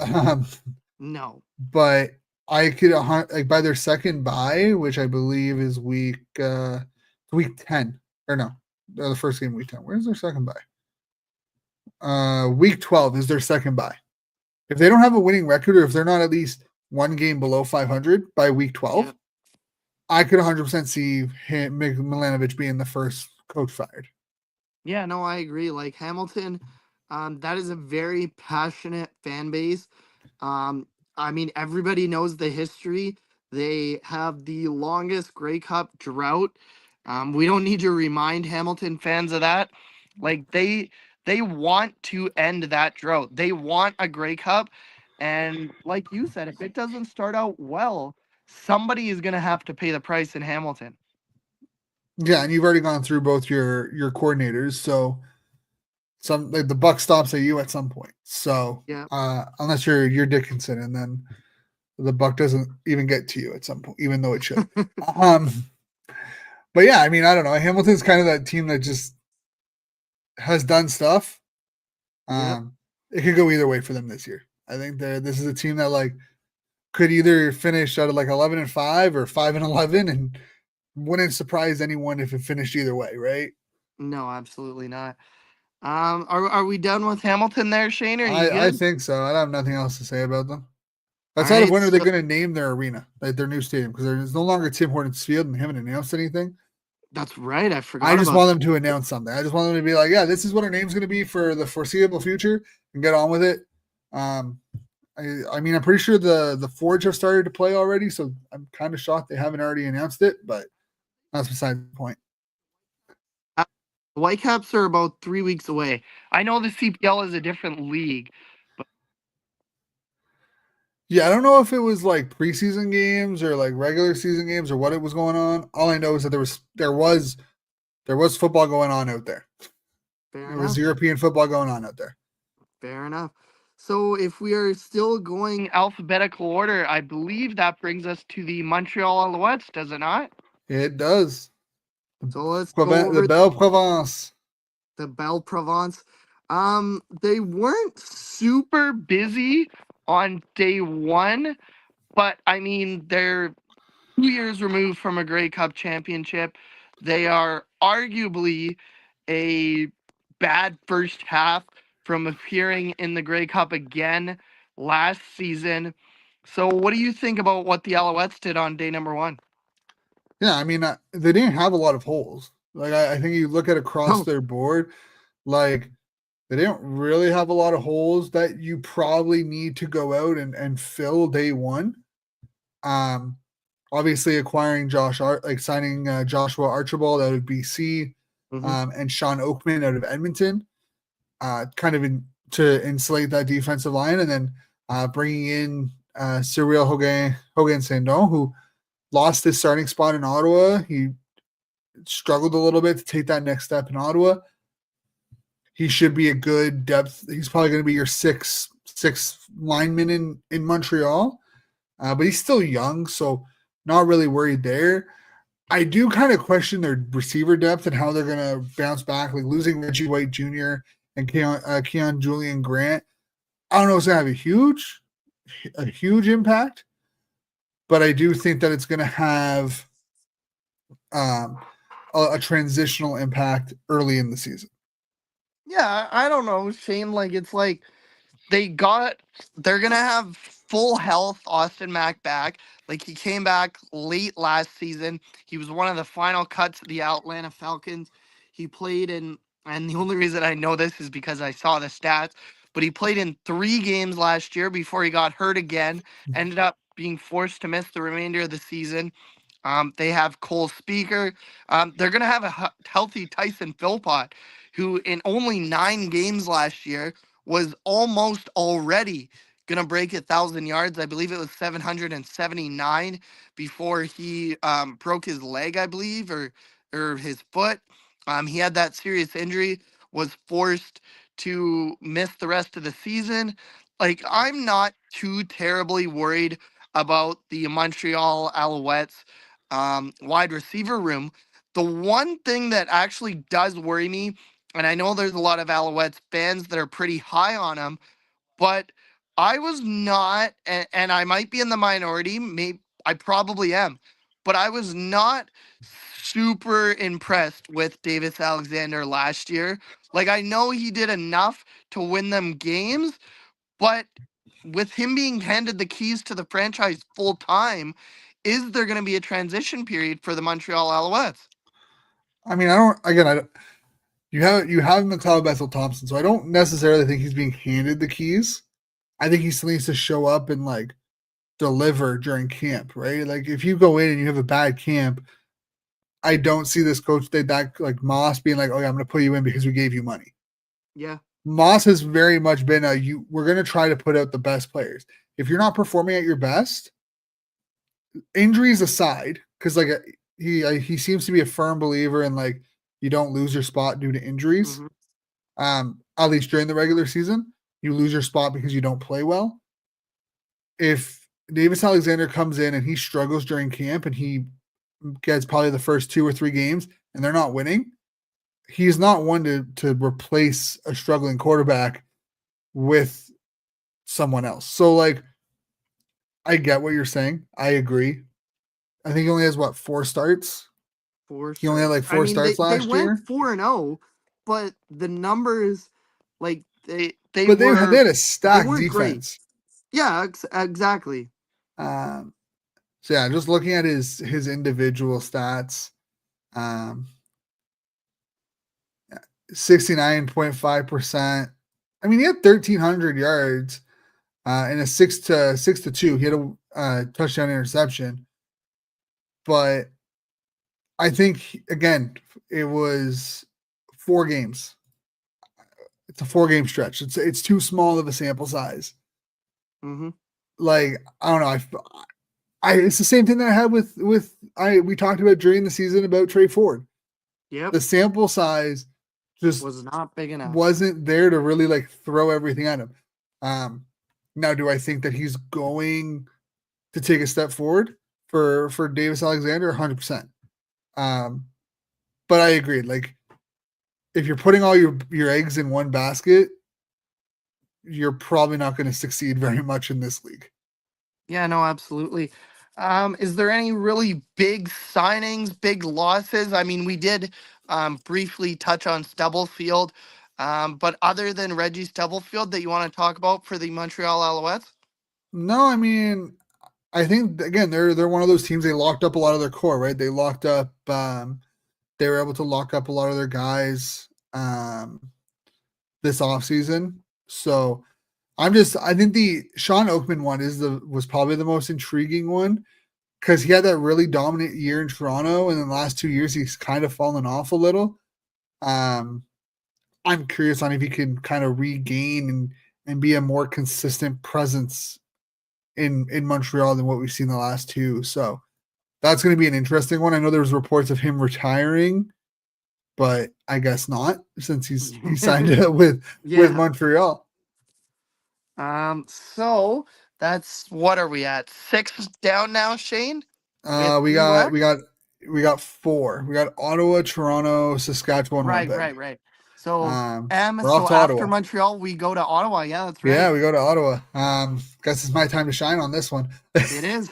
No. But I could like by their second bye, which I believe is week 10 or no, the first game week 10. Where's their second bye? Week 12 is their second bye. If they don't have a winning record or if they're not at least one game below 500 by week 12, Yep. I could 100% see Milanovic being the first coach fired. Yeah, no, I agree. Like Hamilton, that is a very passionate fan base. Um, I mean, everybody knows the history. They have the longest Grey Cup drought. We don't need to remind Hamilton fans of that. Like they want to end that drought. They want a Grey Cup, and like you said, if it doesn't start out well, somebody is gonna have to pay the price in Hamilton. Yeah, and you've already gone through both your coordinators, so some like the buck stops at you at some point. So Yeah. unless you're Dickinson, and then the buck doesn't even get to you at some point, even though it should. Um, but yeah, I mean, I don't know. Hamilton's kind of that team that just has done stuff. Yep. It could go either way for them this year. I think this is a team that like could either finish out of like 11-5 or 5-11, and wouldn't surprise anyone if it finished either way, right? No, absolutely not. Are we done with Hamilton there, Shane? Are you I good? think so. I have nothing else to say about them. All Outside of right. when are they So going to name their arena, like their new stadium? Because there's no longer Tim Hortons Field, and they haven't announced anything. that's right. I I forgot just about want that. them to announce something. I just want them to be like, yeah, this is what our name's going to be for the foreseeable future, and get on with it. Um, I mean, I'm pretty sure the Forge have started to play already, so I'm kind of shocked they haven't already announced it, but that's beside the point. Uh, Whitecaps are about 3 weeks away. I know the CPL is a different league, but Yeah, I don't know if it was like preseason games or like regular season games or what it was going on. All I know is that there was football going on out there. fair There was enough. European football going on out there. Fair enough. So if we are still going alphabetical order, I believe that brings us to the Montreal Alouettes, does it not? It does. So let's go The over Belle Provence. the Belle Provence. They weren't super busy on day one, but I mean they're 2 years removed from a Grey Cup championship. They are arguably a bad first half from appearing in the Grey Cup again last season. So, what do you think about what the Alouettes did on day number one? Yeah, I mean, they didn't have a lot of holes. Like, I think you look at across Oh, their board, like, they didn't really have a lot of holes that you probably need to go out and fill day one. Um, Obviously acquiring signing Joshua Archibald out of BC, hmm and Sean Oakman out of Edmonton, kind of to insulate that defensive line, and then bringing in Cyril Hogan Sandon, who lost his starting spot in Ottawa. He struggled a little bit to take that next step in Ottawa. He should be a good depth. He's probably going to be your six lineman in Montreal, but he's still young, so not really worried there. I do kind of question their receiver depth and how they're going to bounce back. Like losing Reggie White Jr. and Keon Julian Grant, I don't know if it's going to have a huge impact, but I do think that it's going to have um, a transitional impact early in the season. yeah, I don't know, Shane. Like, it's like they got they're gonna have full health Austin Mack back. Like he came back late last season. He was one of the final cuts of the Atlanta Falcons. He played in and the only reason I know this is because I saw the stats, but he played in 3 games last year before he got hurt again, ended up being forced to miss the remainder of the season. They have Cole Speaker. They're going to have a healthy Tyson Philpott, who in only 9 games last year was almost already going to break 1,000 yards. I believe it was 779 before he broke his leg, I believe, or his foot. He had that serious injury, was forced to miss the rest of the season. Like, I'm not too terribly worried about the Montreal Alouettes wide receiver room. The one thing that actually does worry me, and I know there's a lot of Alouettes fans that are pretty high on him, but I was not, and I might be in the minority, maybe I probably am, but I was not super impressed with Davis Alexander last year. Like, I know he did enough to win them games, but with him being handed the keys to the franchise full time, is there going to be a transition period for the Montreal Alouettes? I mean, I don't. Again, I don't, you have McLeod Bethel Thompson, so I don't necessarily think he's being handed the keys. I think he still needs to show up and like deliver during camp, right? Like if you go in and you have a bad camp, I don't see this coach that like Moss being like, "Oh yeah, I'm going to put you in because we gave you money." Yeah. Moss has very much been we're going to try to put out the best players. If you're not performing at your best, injuries aside, because like he seems to be a firm believer in like you don't lose your spot due to injuries. hmm At least during the regular season, you lose your spot because you don't play well. If Davis Alexander comes in and he struggles during camp and he gets probably the first 2 or 3 games and they're not winning, he's not one to replace a struggling quarterback with someone else. So like I get what you're saying. I agree. I think he only has what 4 starts. Four He only had starts. like I four mean, they starts they last went year, 4-0, but the numbers, like they but they were had a they stacked weren't great. defense. Yeah, exactly. Um, so yeah, just looking at his individual stats, um, 69.5%. I mean, he had 1,300 yards in a 6-2. He had a touchdown interception, but I think again it was 4 games. It's a 4 game stretch. It's too small of a sample size. hmm Like I don't know. It's the same thing that I had with I we talked about during the season about Trey Ford. Yep, The sample size just was not big enough. wasn't there to really like throw everything at him. Um, Now, do I think that he's going to take a step forward for Davis Alexander? 100%. Um, but I agree. Like, if you're putting all your eggs in one basket, you're probably not going to succeed very much in this league. Yeah, no, absolutely. Is there any really big signings, big losses? I mean, we did briefly touch on Stubblefield, but other than Reggie Stubblefield that you want to talk about for the Montreal Alouettes? No, I mean, I think again they're one of those teams. They locked up a lot of their core, right? They locked up. They were able to lock up a lot of their guys this offseason. So I think the Sean Oakman one was probably the most intriguing one because he had that really dominant year in Toronto, and in the last 2 years he's kind of fallen off a little. Um, I'm curious on if he can kind of regain and be a more consistent presence in Montreal than what we've seen the last two. So that's going to be an interesting one. I know there was reports of him retiring, but I guess not since he signed it with Yeah. Montreal. So that's what are we at? Six down now, Shane, with Uh, we three got left? we got we got four. We got Ottawa, Toronto, Saskatchewan, Right, Winnipeg. right, right. So We're off so to after Ottawa. Montreal, we go to Ottawa. Yeah, that's Yeah, right. we go to Ottawa. Guess it's my time to shine on this one. It is.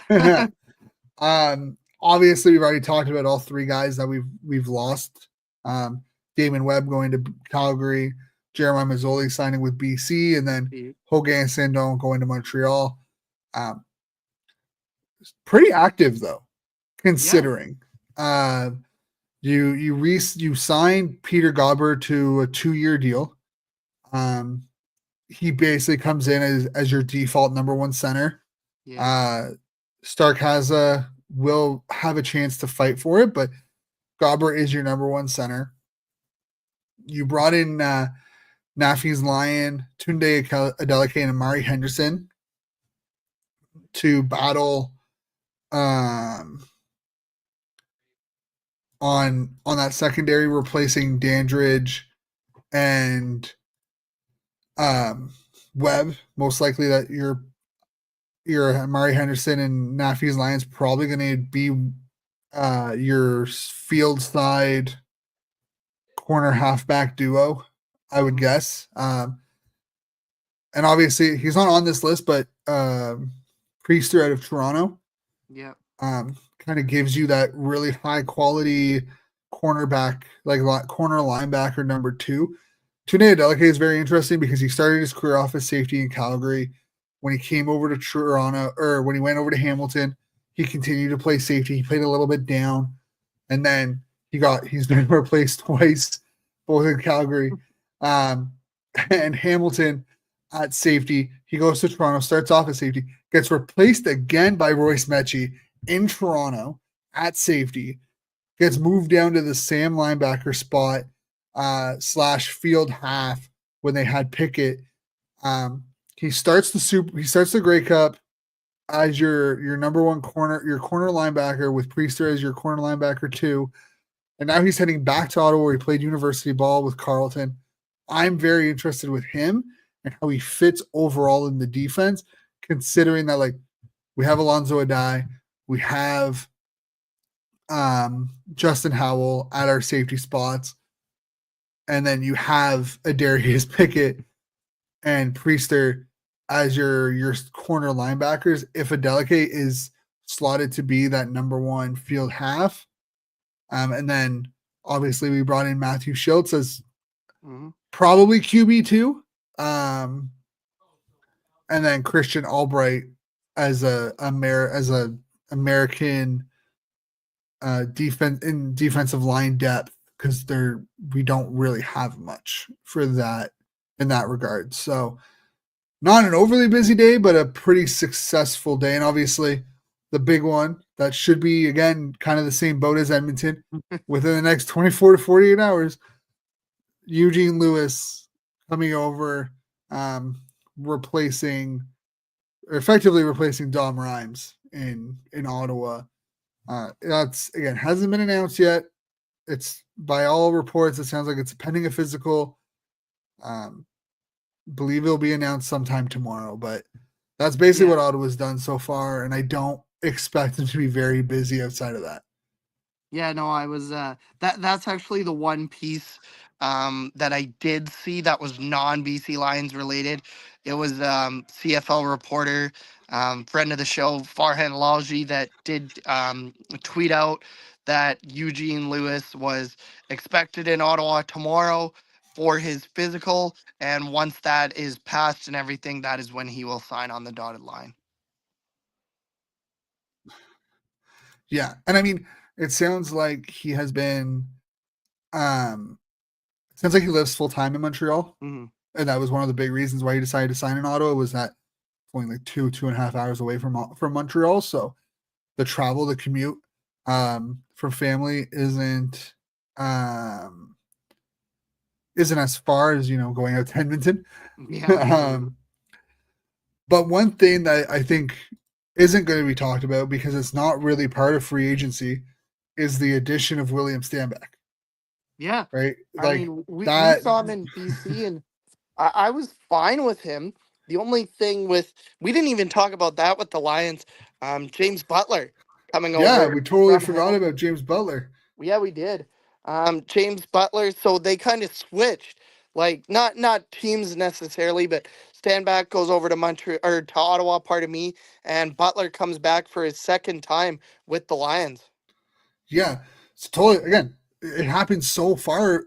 Obviously, we've already talked about all three guys that we've lost. Um, Damon Webb going to Calgary, Jeremiah Mazzoli signing with BC, and then Hogan and Sandon going to Montreal. Um, Pretty active though, Yeah, considering. Uh, you signed Peter Gauber to a 2-year deal. Um, he basically comes in as your default number one center. yeah, Uh, Stark will have a chance to fight for it, but Gauber is your number one center. You brought in Nafi's Lion, Tunde Adeleke, and Amari Henderson to battle um, on that secondary, replacing Dandridge and um, Webb. Most likely that your Amari Henderson and Nafi's Lions probably going to be your field side corner halfback duo, I would hmm, guess. And obviously, he's not on this list, but Priester out of Toronto yeah, kind of gives you that really high quality cornerback, like corner linebacker number two. Tunde Adeleke is very interesting because he started his career off as safety in Calgary. When he came over to Toronto, or when he went over to Hamilton, he continued to play safety. He played a little bit down, and then he's been replaced twice, both in Calgary um, and Hamilton at safety. He goes to Toronto, starts off at safety, gets replaced again by Royce Mechie in Toronto at safety, gets moved down to the Sam linebacker spot slash field half when they had Pickett. Um, he starts the Grey Cup as your number one corner, your corner linebacker with Priester as your corner linebacker too. And now he's heading back to Ottawa where he played university ball with Carleton. I'm very interested with him and how he fits overall in the defense, considering that like we have Alonzo Adai, we have Justin Howell at our safety spots, and then you have Adarius Pickett and Priester as your corner linebackers. If Adeleke is slotted to be that number one field half, and then obviously we brought in Matthew Schultz as hmm, probably QB2, and then Christian Albright as as a American defensive line depth because we don't really have much for that in that regard. So not an overly busy day, but a pretty successful day. And obviously, the big one that should be, again, kind of the same boat as Edmonton within the next 24 to 48 hours. Eugene Lewis coming over, replacing, or effectively replacing Dom Rhymes in Ottawa. That's, again, hasn't been announced yet. It's by all reports, it sounds like it's pending a physical. Um, Believe it'll be announced sometime tomorrow, but that's basically Yeah. what Ottawa's done so far, and I don't expect them to be very busy outside of that. Yeah, no, I was that's actually the one piece that I did see that was non-BC Lions related. It was CFL reporter, friend of the show, Farhan Lalji, that did tweet out that Eugene Lewis was expected in Ottawa tomorrow for his physical, and once that is passed and everything, that is when he will sign on the dotted line. Yeah, and I mean, it sounds like he has been. Um, sounds like he lives full time in Montreal, Hmm. and that was one of the big reasons why he decided to sign in Ottawa. Was that only like 2.5 hours away from Montreal, so the travel, the commute, for family um isn't as far as going out to Edmonton. Yeah, I agree. um, but one thing that I think isn't going to be talked about because it's not really part of free agency is the addition of William Stanback, Yeah. right? I Like mean, we that. saw him in BC, and I was fine with him. The only thing with we didn't even talk about that with the Lions. James Butler coming Yeah, over we totally from forgot about Hamilton. James Butler. Yeah, we did. James Butler. So they kind of switched, like not teams necessarily, but Stanback goes over to Montreal or to Ottawa. Pardon me, and Butler comes back for his second time with the Lions. Yeah, it's totally again. It happened so far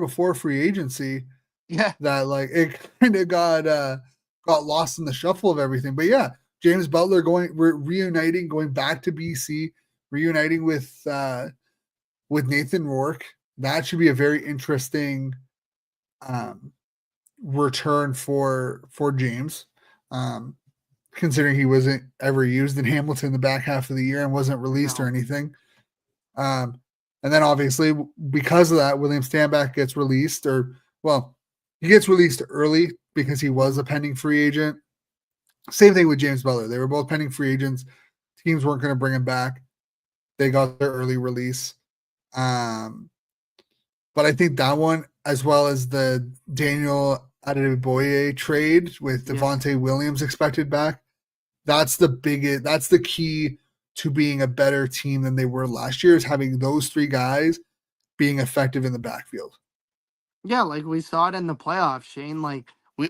before free agency Yeah, that like it kind of got lost in the shuffle of everything. But yeah, James Butler reuniting, going back to BC, reuniting with Nathan Rourke. That should be a very interesting um, return for James. Um, Considering he wasn't ever used in Hamilton the back half of the year and wasn't released or no. anything. Um, and then obviously because of that, William Stanback gets released, or well, he gets released early because he was Mhm. a pending free agent. Same thing with James Butler. They were both pending free agents. Teams weren't going to bring him back. They got their early release. Um, but I think that one, as well as the Daniel Adeboye trade with Yeah. Devontae Williams expected back, that's the biggest. That's the key to being a better team than they were last year. Is having those three guys being effective in the backfield. Yeah, like we saw it in the playoffs, Shane. Like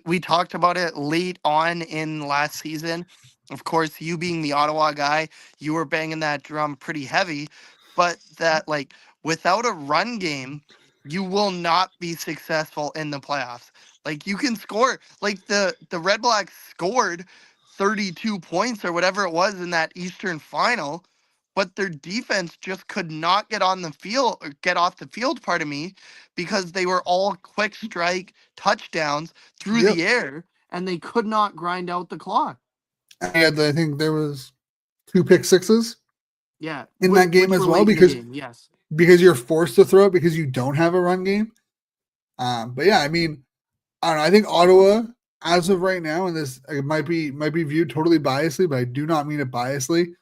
we talked about it late on in last season. Of course, you being the Ottawa guy, you were banging that drum pretty heavy, but that like without a run game, you will not be successful in the playoffs. Like you can score like the Red Blacks scored 32 points or whatever it was in that Eastern final, but their defense just could not get on the field or get off the field, pardon me, because they were all quick strike touchdowns through Yep. the air and they could not grind out the clock. And I think there was two pick sixes Yeah, in that game which as were well late in the because game. Yes. you're forced to throw it because you don't have a run game. But yeah, I mean, I don't know. I think Ottawa, as of right now, and this it might be viewed totally biasly, but I do not mean it biasly.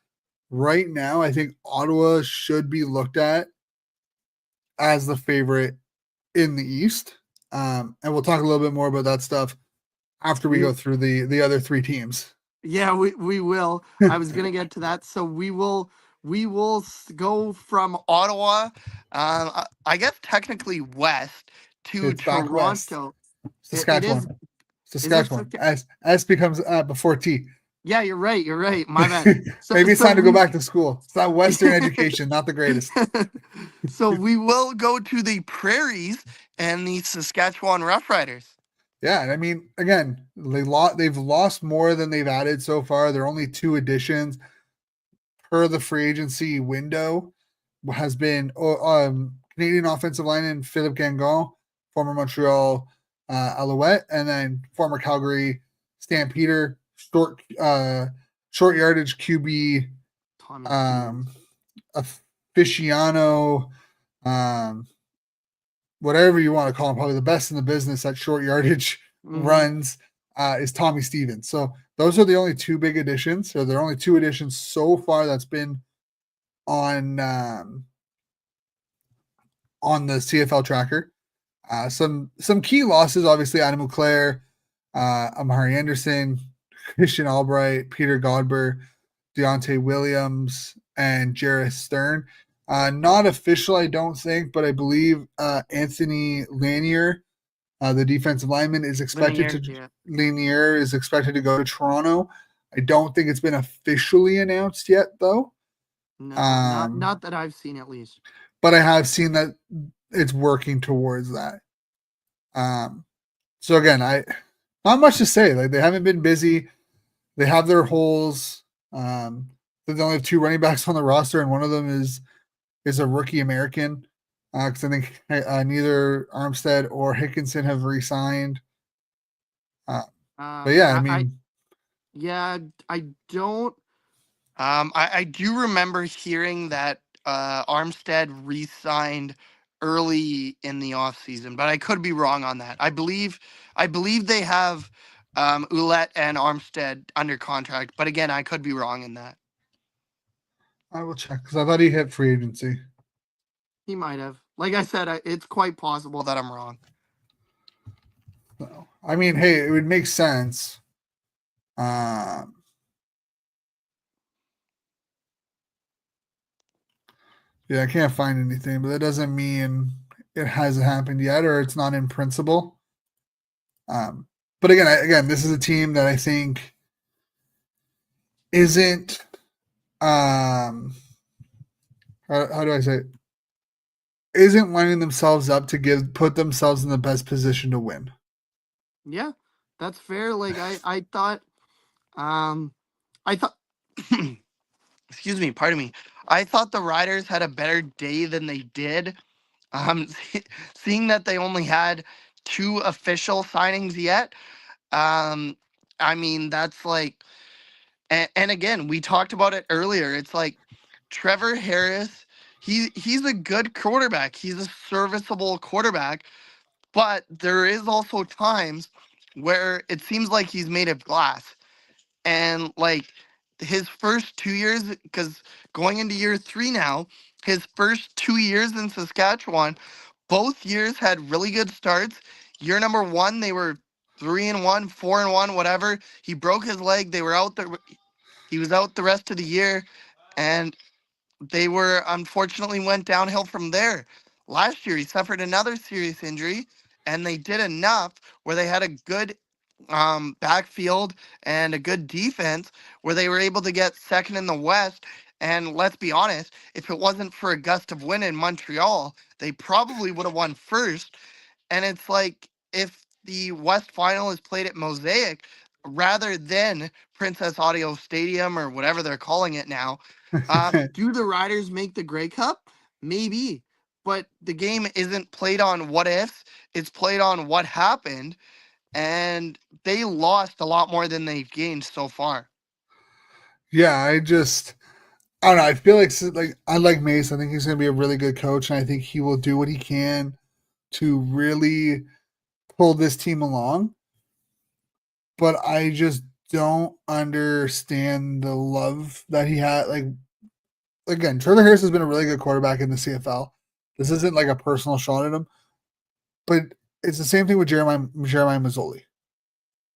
Right now, I think Ottawa should be looked at as the favorite in the East. And we'll talk a little bit more about that stuff after we We go through the other three teams. yeah, we will. I was gonna get to that. So go from Ottawa, I guess technically west to It's back west, Toronto. It is. Saskatchewan. Is it? Saskatchewan. S becomes before T. Yeah, you're right. You're right. My bad. Maybe it's So time to go we back to school. It's not Western education, not the greatest. so we will go to the prairies and the Saskatchewan Roughriders. Yeah, and I mean, again, they've lost more than they've added so far. They're only two additions per the free agency window. Has been Canadian offensive lineman Philip Gangon, former Montreal Alouette, and then former Calgary Stampeder, short yardage QB Tommy Stevens. um, aficionado, um, whatever you want to call him, probably the best in the business at short yardage Hmm. runs, is Tommy Stevens. So those are the only two big additions. So there are only two additions so far that's been on um, on the CFL tracker. Some key losses, obviously Adam Leclerc, Amari Anderson, Christian Albright, Peter Godber, Deontay Williams, and Jarrett Stern. Not official, I don't think, but I believe Anthony Lanier, the defensive lineman, is expected Linear, to yeah. Lanier is expected to go to Toronto. I don't think it's been officially announced yet, though. No, not Um, not that I've seen at least. but I have seen that it's working towards that. So again, I not much to say. Like they haven't been busy. They have their holes. They only have two running backs on the roster, and one of them is a rookie American. Because I think neither Armstead or Hickinson have re-signed. Uh, but yeah, I I mean, yeah, I don't. I do remember hearing that Armstead re-signed early in the offseason, but I could be wrong on that. I believe they have Ouellette and Armstead under contract, but again, I could be wrong in that. I will check because I thought he hit free agency. He might have. Like I said, it's quite possible that I'm wrong. So, I mean, hey, it would make sense. Um, yeah, I can't find anything, but that doesn't mean it hasn't happened yet or it's not in principle. Um, but again, this is a team that I think isn't how do I say it? Isn't lining themselves up to put themselves in the best position to win. Yeah, that's fair. Like I thought um I thought excuse me, pardon me. I thought the Riders had a better day than they did. Um, seeing that they only had two official signings yet, um, I mean that's like, and again, we talked about it earlier. It's like Trevor Harris. He's a good quarterback. He's a serviceable quarterback, but there is also times where it seems like he's made of glass. And like his first 2 years, because going into year three now, his first 2 years in Saskatchewan, both years had really good starts. Year number one, they were 3-1, 4-1, whatever. He broke his leg. They were out there. He was out the rest of the year, and they were unfortunately went downhill from there. Last year, he suffered another serious injury, and they did enough where they had a good backfield and a good defense where they were able to get second in the West. And let's be honest, if it wasn't for a gust of wind in Montreal, they probably would have won first. And it's like if the West Final is played at Mosaic rather than Princess Audio Stadium or whatever they're calling it now, do the Riders make the Grey Cup? Maybe. But the game isn't played on what ifs, it's played on what happened. And they lost a lot more than they've gained so far. Yeah, I don't know. I feel like I like Mace. I think he's going to be a really good coach, and I think he will do what he can to really pull this team along. But I just don't understand the love that he had. Like again, Trevor Harris has been a really good quarterback in the CFL. This isn't like a personal shot at him, but it's the same thing with Jeremiah Mazzoli.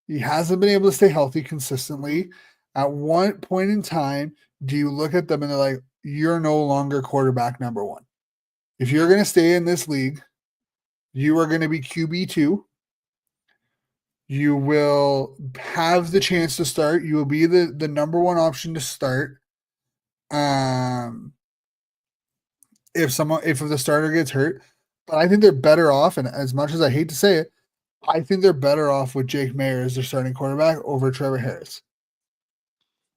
He hasn't been able to stay healthy consistently. At one point in time, do you look at them and they're like, you're no longer quarterback number one? If you're going to stay in this league, you are going to be QB2. You will have the chance to start. You will be the number one option to start. Um, if the starter gets hurt, but I think they're better off. And as much as I hate to say it, I think they're better off with Jake Mayer as their starting quarterback over Trevor Harris.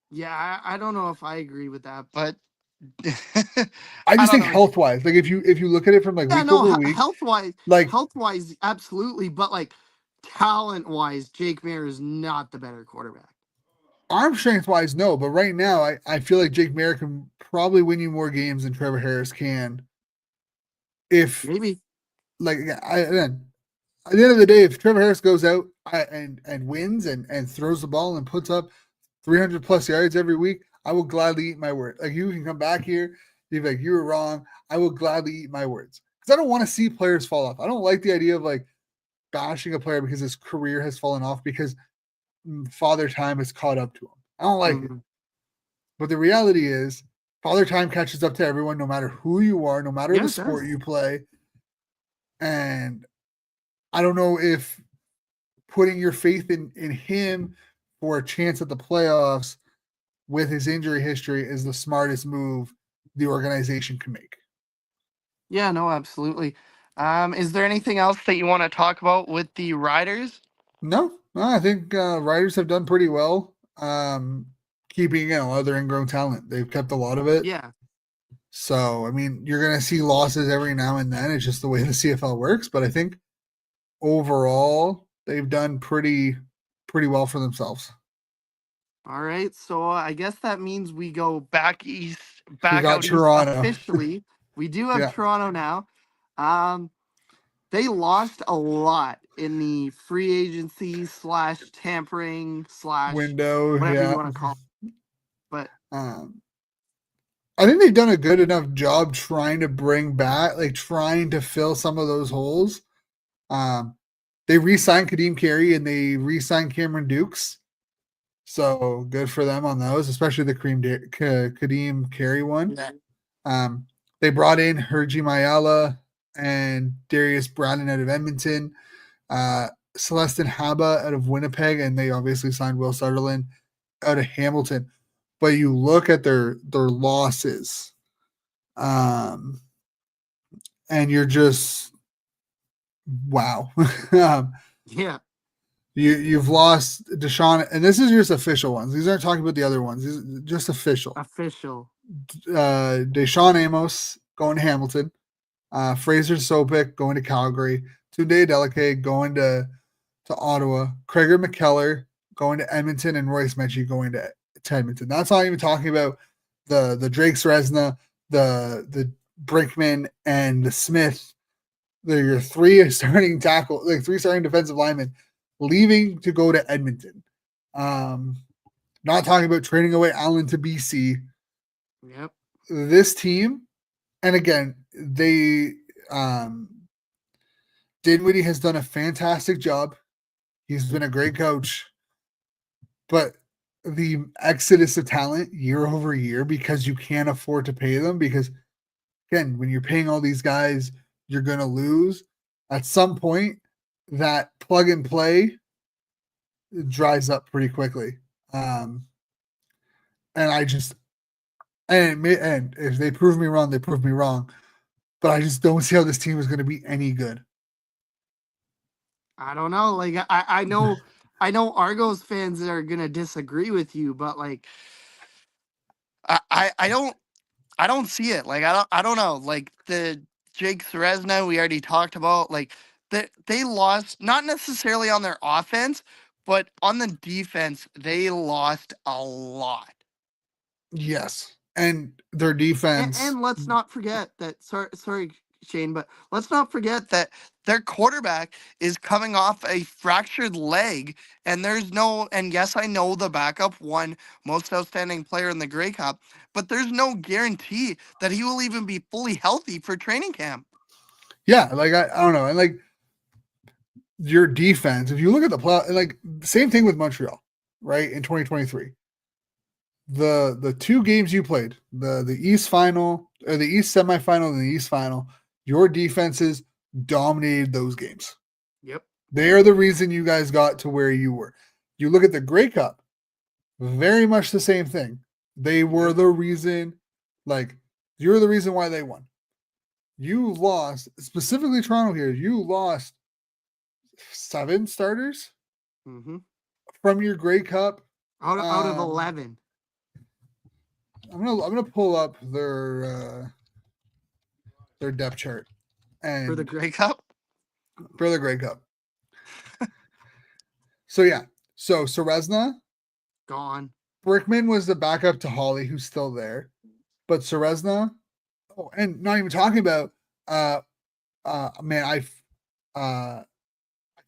Yeah, I don't know if I agree with that, but I I just don't think know. health wise, like if you look at it from like Yeah, week no, over week, like health wise, absolutely. But like talent wise, Jake Mayer is not the better quarterback. arm strength wise, no. But right now, I feel like Jake Mayer can probably win you more games than Trevor Harris can. If Maybe. like then at the end of the day, if Trevor Harris goes out and wins and throws the ball and puts up 300 plus yards every week, I will gladly eat my word. Like you can come back here, you're like you were wrong. I will gladly eat my words. because I don't want to see players fall off. I don't like the idea of like bashing a player because his career has fallen off because father time has caught up to him. I don't like it. Mhm. But the reality is, father time catches up to everyone, no matter who you are, no matter Yeah, the it does. sport you play. And I don't know if putting your faith in him for a chance at the playoffs with his injury history is the smartest move the organization can make. Yeah, no, absolutely. Is there anything else that you want to talk about with the Riders? No, I think writers have done pretty well keeping other ingrown talent. They've kept a lot of it. Yeah. So, I mean, you're going to see losses every now and then. It's just the way the CFL works. But I think overall, they've done pretty well for themselves. All right. So I guess that means we go back east, We back got out east Toronto. officially. We do have Yeah. Toronto now. Um, they lost a lot in the free agency slash tampering slash Window. whatever you Yeah. want to call it. But Um, I think they've done a good enough job trying to bring back, like trying to fill some of those holes. Um, they re-signed Kadeem Carey and they re-signed Cameron Dukes. So good for them on those, especially the Kadeem Carey one. yeah, Um, they brought in Hergy Mayala and Darius Brandon out of Edmonton, Celestin Haba out of Winnipeg, and they obviously signed Will Sutherland out of Hamilton. But you look at their losses, um, and you're just wow. yeah, You've lost Deshaun, and this is just official ones. These aren't talking about the other ones. These are just official. official. Deshaun Amos going to Hamilton. Fraser Sopik going to Calgary. Tunde Adeleke going to Ottawa. Craig McKellar going to Edmonton, and Royce Mechie going to Edmonton. That's not even talking about the Drake Resna, the Brinkman, and the Smith. They're your three starting tackle, like three starting defensive linemen, leaving to go to Edmonton. Um, not talking about trading away Allen to BC. Yep. This team, and again, they Dinwiddie has done a fantastic job. He's been a great coach, but the exodus of talent year over year because you can't afford to pay them. Because again, when you're paying all these guys, you're going to lose. At some point, that plug and play dries up pretty quickly. And I just and if they prove me wrong, they prove me wrong. But I just don't see how this team is going to be any good. I don't know. Like I know Argos fans are gonna disagree with you, but like I don't see it. Like I don't know. Like the Jake Seresna we already talked about. Like they lost not necessarily on their offense, but on the defense they lost a lot. Yes. And their And, defense, and let's not forget that. Sorry, Shane, but let's not forget that their quarterback is coming off a fractured leg, and there's no. And yes, I know the backup won most outstanding player in the Grey Cup, but there's no guarantee that he will even be fully healthy for training camp. yeah, like I don't know. And like your defense, if you look at the play, like same thing with Montreal, right? In 2023. The two games you played, the East final or the East semifinal and the East final, your defenses dominated those games. Yep. They are the reason you guys got to where you were. You look at the Grey Cup, very much the same thing. They were Yep. the reason, like, you're the reason why they won. You lost, specifically Toronto here, you lost 7 starters Mm-hmm. from your Grey Cup. Out of Um, 11 I'm gonna pull up their depth chart for the and Grey Cup, for the Grey Cup. So yeah, so Seresna, gone. Brickman was the backup to Holly, who's still there, but Seresna. Oh, and not even talking about uh man, I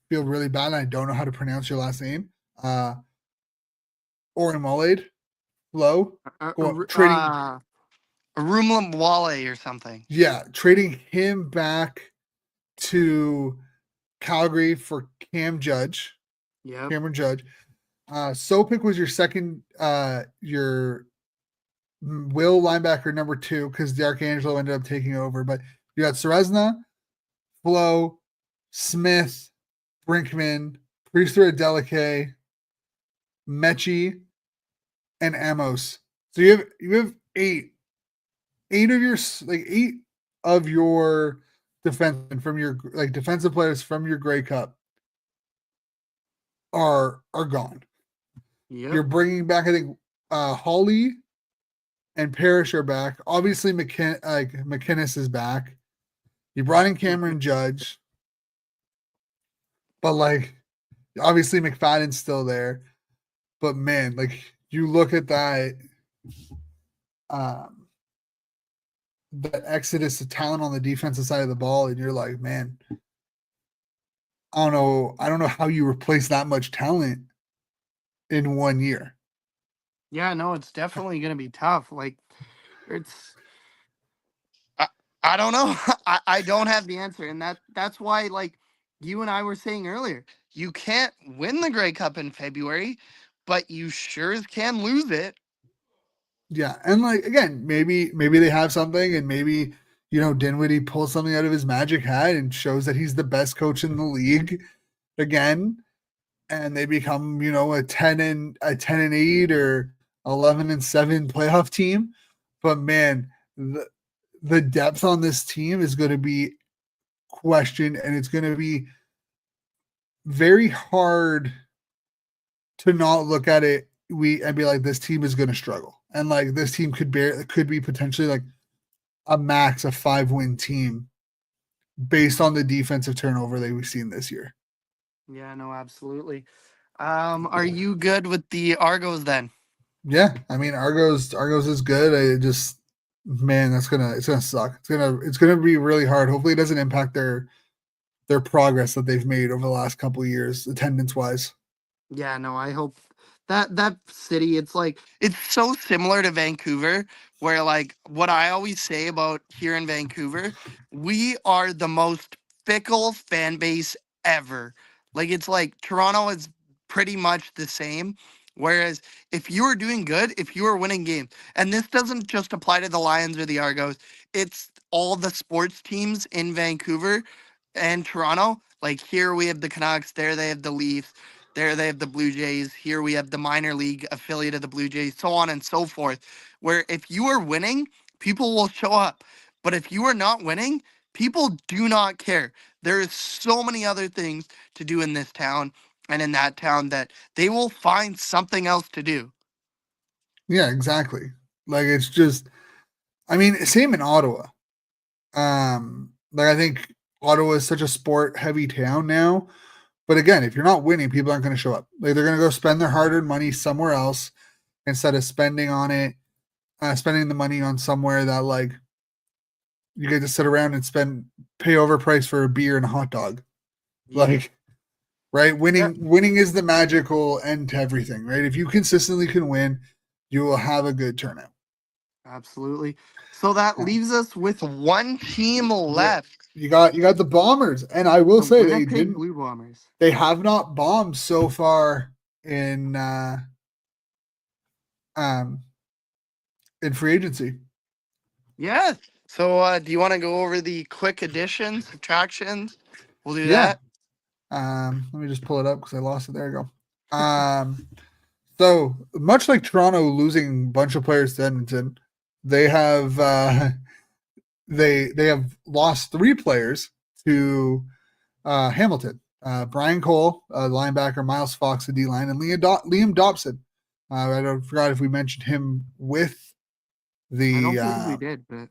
feel really bad and I don't know how to pronounce your last name. Oren Mullade, Flo, Uh, go uh, trading uh, Rumlam Wale or something. Yeah, trading him back to Calgary for Yep. Cameron Judge. Sopik was your second, your will linebacker number 2 because D'Arcangelo ended up taking over. But you got Serezna, Flo, Smith, Brinkman, Priester Adeleke, Mechie, and Amos. So you have eight of your like 8 of your defensemen from your like defensive players from your Grey Cup are gone. Yep. You're bringing back, I think, Hawley and Parrish are back. Obviously, McInnes is back. You brought in Cameron Judge, but like obviously McFadden's still there. But man, like you look at um, that exodus of talent on the defensive side of the ball, and you're like, man, I don't know how you replace that much talent in 1 year. Yeah, no, it's definitely gonna be tough. Like it's I, I don't know. I don't have the answer. And that's why like you and I were saying earlier, you can't win the Grey Cup in February, but you sure as can lose it. Yeah, and like again, maybe they have something, and maybe Dinwiddie pulls something out of his magic hat and shows that he's the best coach in the league again, and they become a 10 and 8 or 11-7 playoff team. But man, the depth on this team is going to be questioned, and it's going to be very hard to not look at it and be like, this team is going to struggle, and like this team could be potentially like a max of 5-win team based on the defensive turnover that we've seen this year. Yeah, no, absolutely. Are you good with the Argos then? Yeah, I mean Argos is good. I just man, it's gonna suck. It's gonna be really hard. Hopefully, it doesn't impact their progress that they've made over the last couple of years, attendance wise. Yeah, no, I hope that city, it's like it's so similar to Vancouver, where like what I always say about here in Vancouver, we are the most fickle fan base ever. Like it's like Toronto is pretty much the same. Whereas if you are doing good, if you are winning games, and this doesn't just apply to the Lions or the Argos, it's all the sports teams in Vancouver and Toronto. Like here we have the Canucks, there they have the Leafs. There they have the Blue Jays. Here we have the minor league affiliate of the Blue Jays, so on and so forth. Where if you are winning, people will show up. But if you are not winning, people do not care. There is so many other things to do in this town and in that town that they will find something else to do. Yeah, exactly. Like it's just, I mean, same in Ottawa. Like I think Ottawa is such a sport heavy town now. But again, if you're not winning, people aren't going to show up. Like they're going to go spend their hard-earned money somewhere else instead of spending the money on somewhere that like you get to sit around and pay overprice for a beer and a hot dog. Yeah. Like, right? Yeah. Winning is the magical end to everything, right? If you consistently can win, you will have a good turnout. Absolutely. So that Yeah. leaves us with one team Yeah. left. You got the Bombers, and I will The say Winnipeg Blue Bombers. they have not bombed so far um in free agency. Yeah. So do you want to go over the quick additions, subtractions? We'll do Yeah. that. Let me just pull it up because I lost it. There you go. So much like Toronto losing a bunch of players to Edmonton, they have they have lost 3 players to Hamilton. Brian Cole, linebacker, Miles Fox, the D line, and Liam Dobson. I forgot if we mentioned him with I the. don't believe we did, but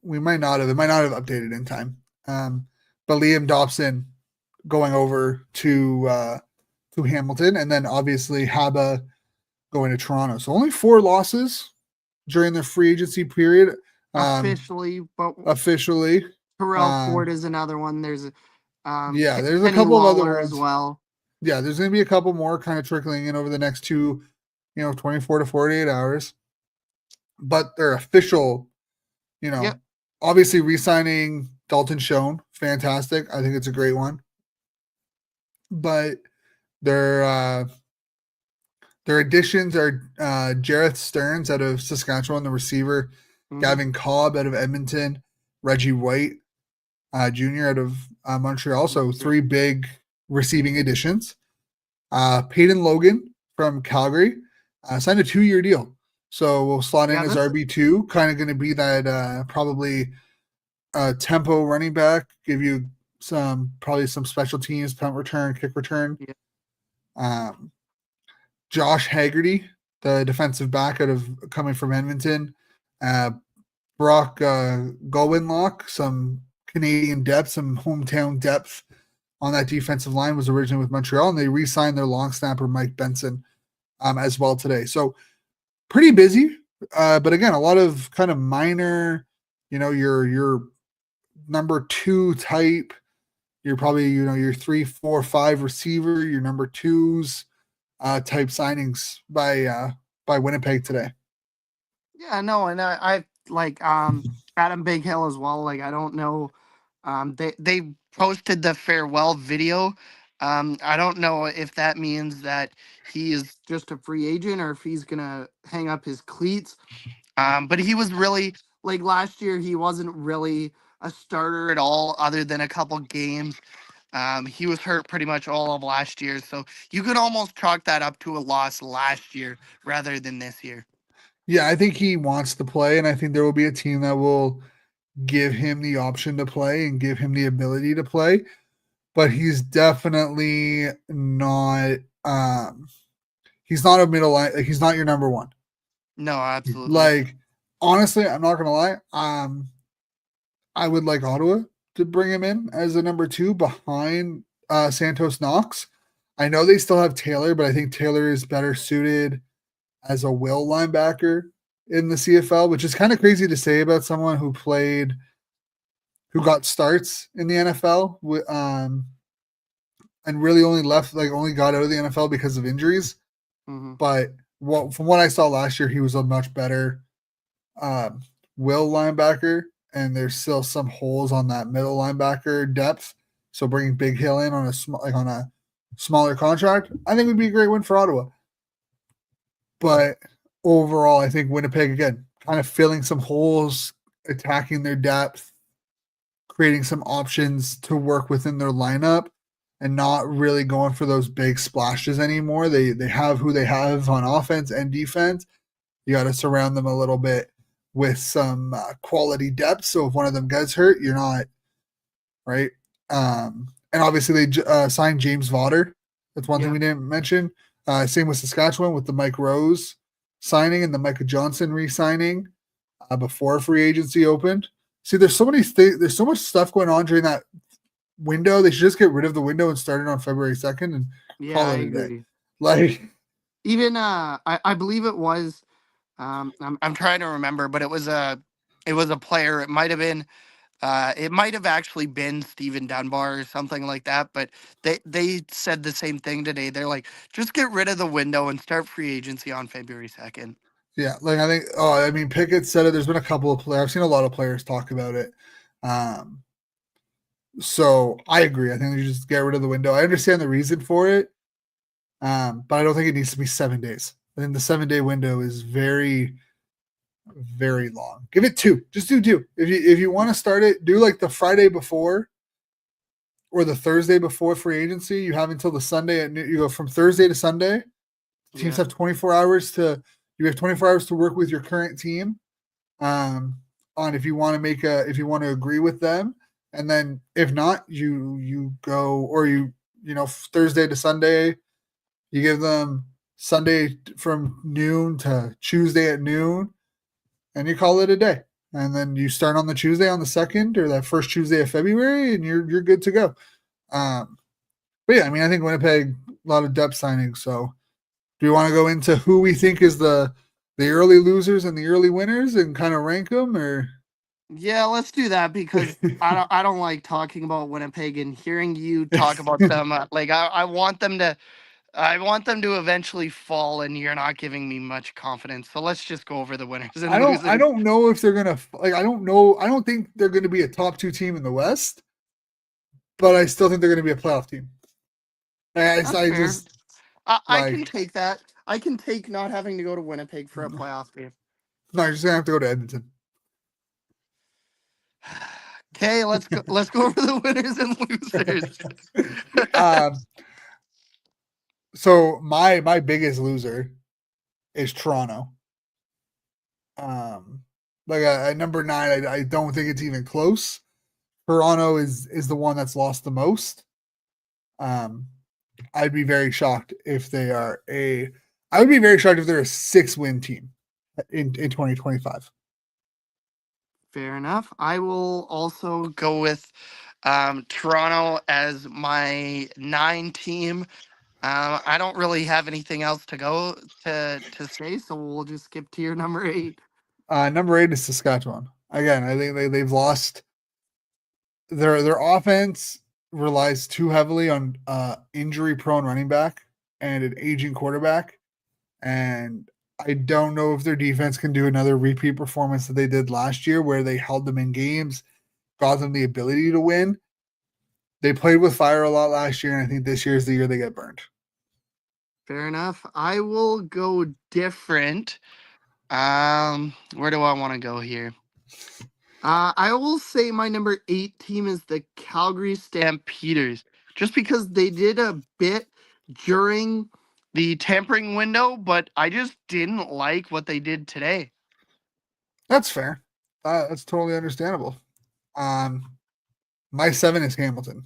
We might not have. It might not have updated in time. But Liam Dobson going over to Hamilton, and then obviously Haba going to Toronto. So only 4 losses during the free agency period. officially, but Officially, Terrell uh, Ford is another one. There's yeah. There's a Kenny couple of other Lawler as ones. well. Yeah, there's going to be a couple more kind of trickling in over the next 24 to 48 hours. But they're official You know, Yep. obviously re-signing Dalton Schoen, fantastic. I think it's a great one. But their their additions are Jareth Stearns out of Saskatchewan, the receiver, Hmm. Gavin Cobb out of Edmonton, Reggie White Jr. out of Montreal. So three big receiving additions. Peyton Logan from Calgary signed a 2-year deal. So we'll slot in Yeah, as that's RB2, kind of going to be that probably tempo running back, give you probably some special teams, punt return, kick return. yeah, Um, Josh Haggerty, the defensive back out of coming from Edmonton. Uh, Brock Gowenlock, some Canadian depth, some hometown depth on that defensive line, was originally with Montreal, and they re-signed their long snapper Mike Benson as well today. So pretty busy, but again, a lot of kind of minor, your number two type. You're probably your 3, 4, 5 receiver, your number twos type signings by Winnipeg today. yeah. No, and I like Adam Big Hill as well. Like I don't know, they posted the farewell video. I don't know if that means that he is just a free agent or if he's gonna hang up his cleats. But he was really like last year. He wasn't really a starter at all, other than a couple games. He was hurt pretty much all of last year, so you could almost chalk that up to a loss last year rather than this year. Yeah, I think he wants to play, and I think there will be a team that will give him the option to play and give him the ability to play. But he's definitely not. He's not a middle line. Like, he's not your number one. No, absolutely. Like, honestly, I'm not gonna lie. I would like Ottawa to bring him in as a number two behind Santos Knox. I know they still have Taylor, but I think Taylor is better suited as a will linebacker in the CFL, which is kind of crazy to say about someone who got starts in the NFL and really only got out of the NFL because of injuries. Hmm. But from what I saw last year, he was a much better um, will linebacker, and there's still some holes on that middle linebacker depth. So bringing Big Hill in on a smaller contract, I think would be a great win for Ottawa. But overall, I think Winnipeg again kind of filling some holes, attacking their depth, creating some options to work within their lineup, and not really going for those big splashes anymore. They have who they have on offense and defense. You got to surround them a little bit with some quality depth. So if one of them gets hurt, you're not right. And obviously they signed James Vaughter. That's one thing Yeah, we didn't mention. Same with Saskatchewan with the Mike Rose signing and the Micah Johnson re-signing before free agency opened. See, there's so much stuff going on during that window. They should just get rid of the window and start it on February 2nd and yeah, call I it a day. agree. Like, Even I believe it was I'm trying to remember, but it was a player. It might have actually been Steven Dunbar or something like that, but they said the same thing today. They're like, just get rid of the window and start free agency on February 2nd. yeah, like I think. Oh, I mean, Pickett said it. There's been a couple of players. I've seen a lot of players talk about it. Um, so I agree. I think you just get rid of the window. I understand the reason for it, but I don't think it needs to be 7 days. I think the 7 day window is very, very long. Give it two. Just do two. If you want to start it, do like the Friday before or the Thursday before free agency. You have until the Sunday at you go from Thursday to Sunday. Teams Yeah. have 24 hours to you have 24 hours to work with your current team um, on if you want to agree with them, and then if not, you go or Thursday to Sunday. You give them Sunday from noon to Tuesday at noon, and you call it a day. And then you start on the Tuesday on the 2nd or that first Tuesday of February, and you're good to go. Um, but yeah, I mean, I think Winnipeg a lot of depth signings. So, do you want to go into who we think is the early losers and the early winners and kind of rank them, or? Yeah, let's do that because I don't like talking about Winnipeg and hearing you talk about them. Like I want them to. I want them to eventually fall, and you're not giving me much confidence. So let's just go over the winners and I losers. don't know if they're gonna like. I don't know. I don't think they're gonna be a top two team in the West, but I still think they're gonna be a playoff team. That's I fair. just I like can take that. I can take not having to go to Winnipeg for a playoff game. no. You're just gonna have to go to Edmonton. Okay, let's go. Let's go over the winners and losers. um. So my biggest loser is Toronto. Um. Like at number nine, I don't think it's even close. Toronto is the one that's lost the most. Um, I'd be very shocked if they are a. I would be very shocked if they're a 6-win team in 2025. Fair enough. I will also go with Toronto as my 9 team. I don't really have anything else to go to say, so we'll just skip to your number 8. Number 8 is Saskatchewan. Again, I think they've lost their offense relies too heavily on injury prone running back and an aging quarterback. And I don't know if their defense can do another repeat performance that they did last year where they held them in games, got them the ability to win. They played with fire a lot last year, and I think this year is the year they get burned. Fair enough. I will go different. Where do I want to go here? I will say my number 8 team is the Calgary Stampeders, just because they did a bit during the tampering window, but I just didn't like what they did today. That's fair. That's totally understandable. Um, my 7 is Hamilton.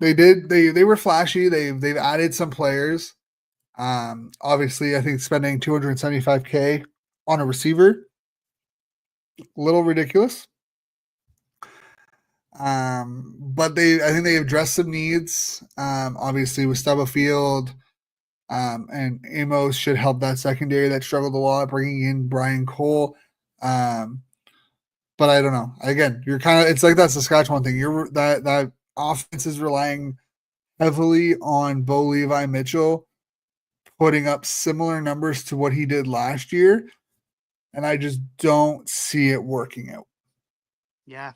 They were flashy. They've added some players. Obviously, I think spending 275K on a receiver, a little ridiculous. But I think they addressed some needs. Obviously, with Stubblefield and Amos should help that secondary that struggled a lot, bringing in Brian Cole. Um, but I don't know. Again, you're kind of it's like that Saskatchewan thing. You're that offense is relying heavily on Bo Levi Mitchell putting up similar numbers to what he did last year, and I just don't see it working out. Yeah.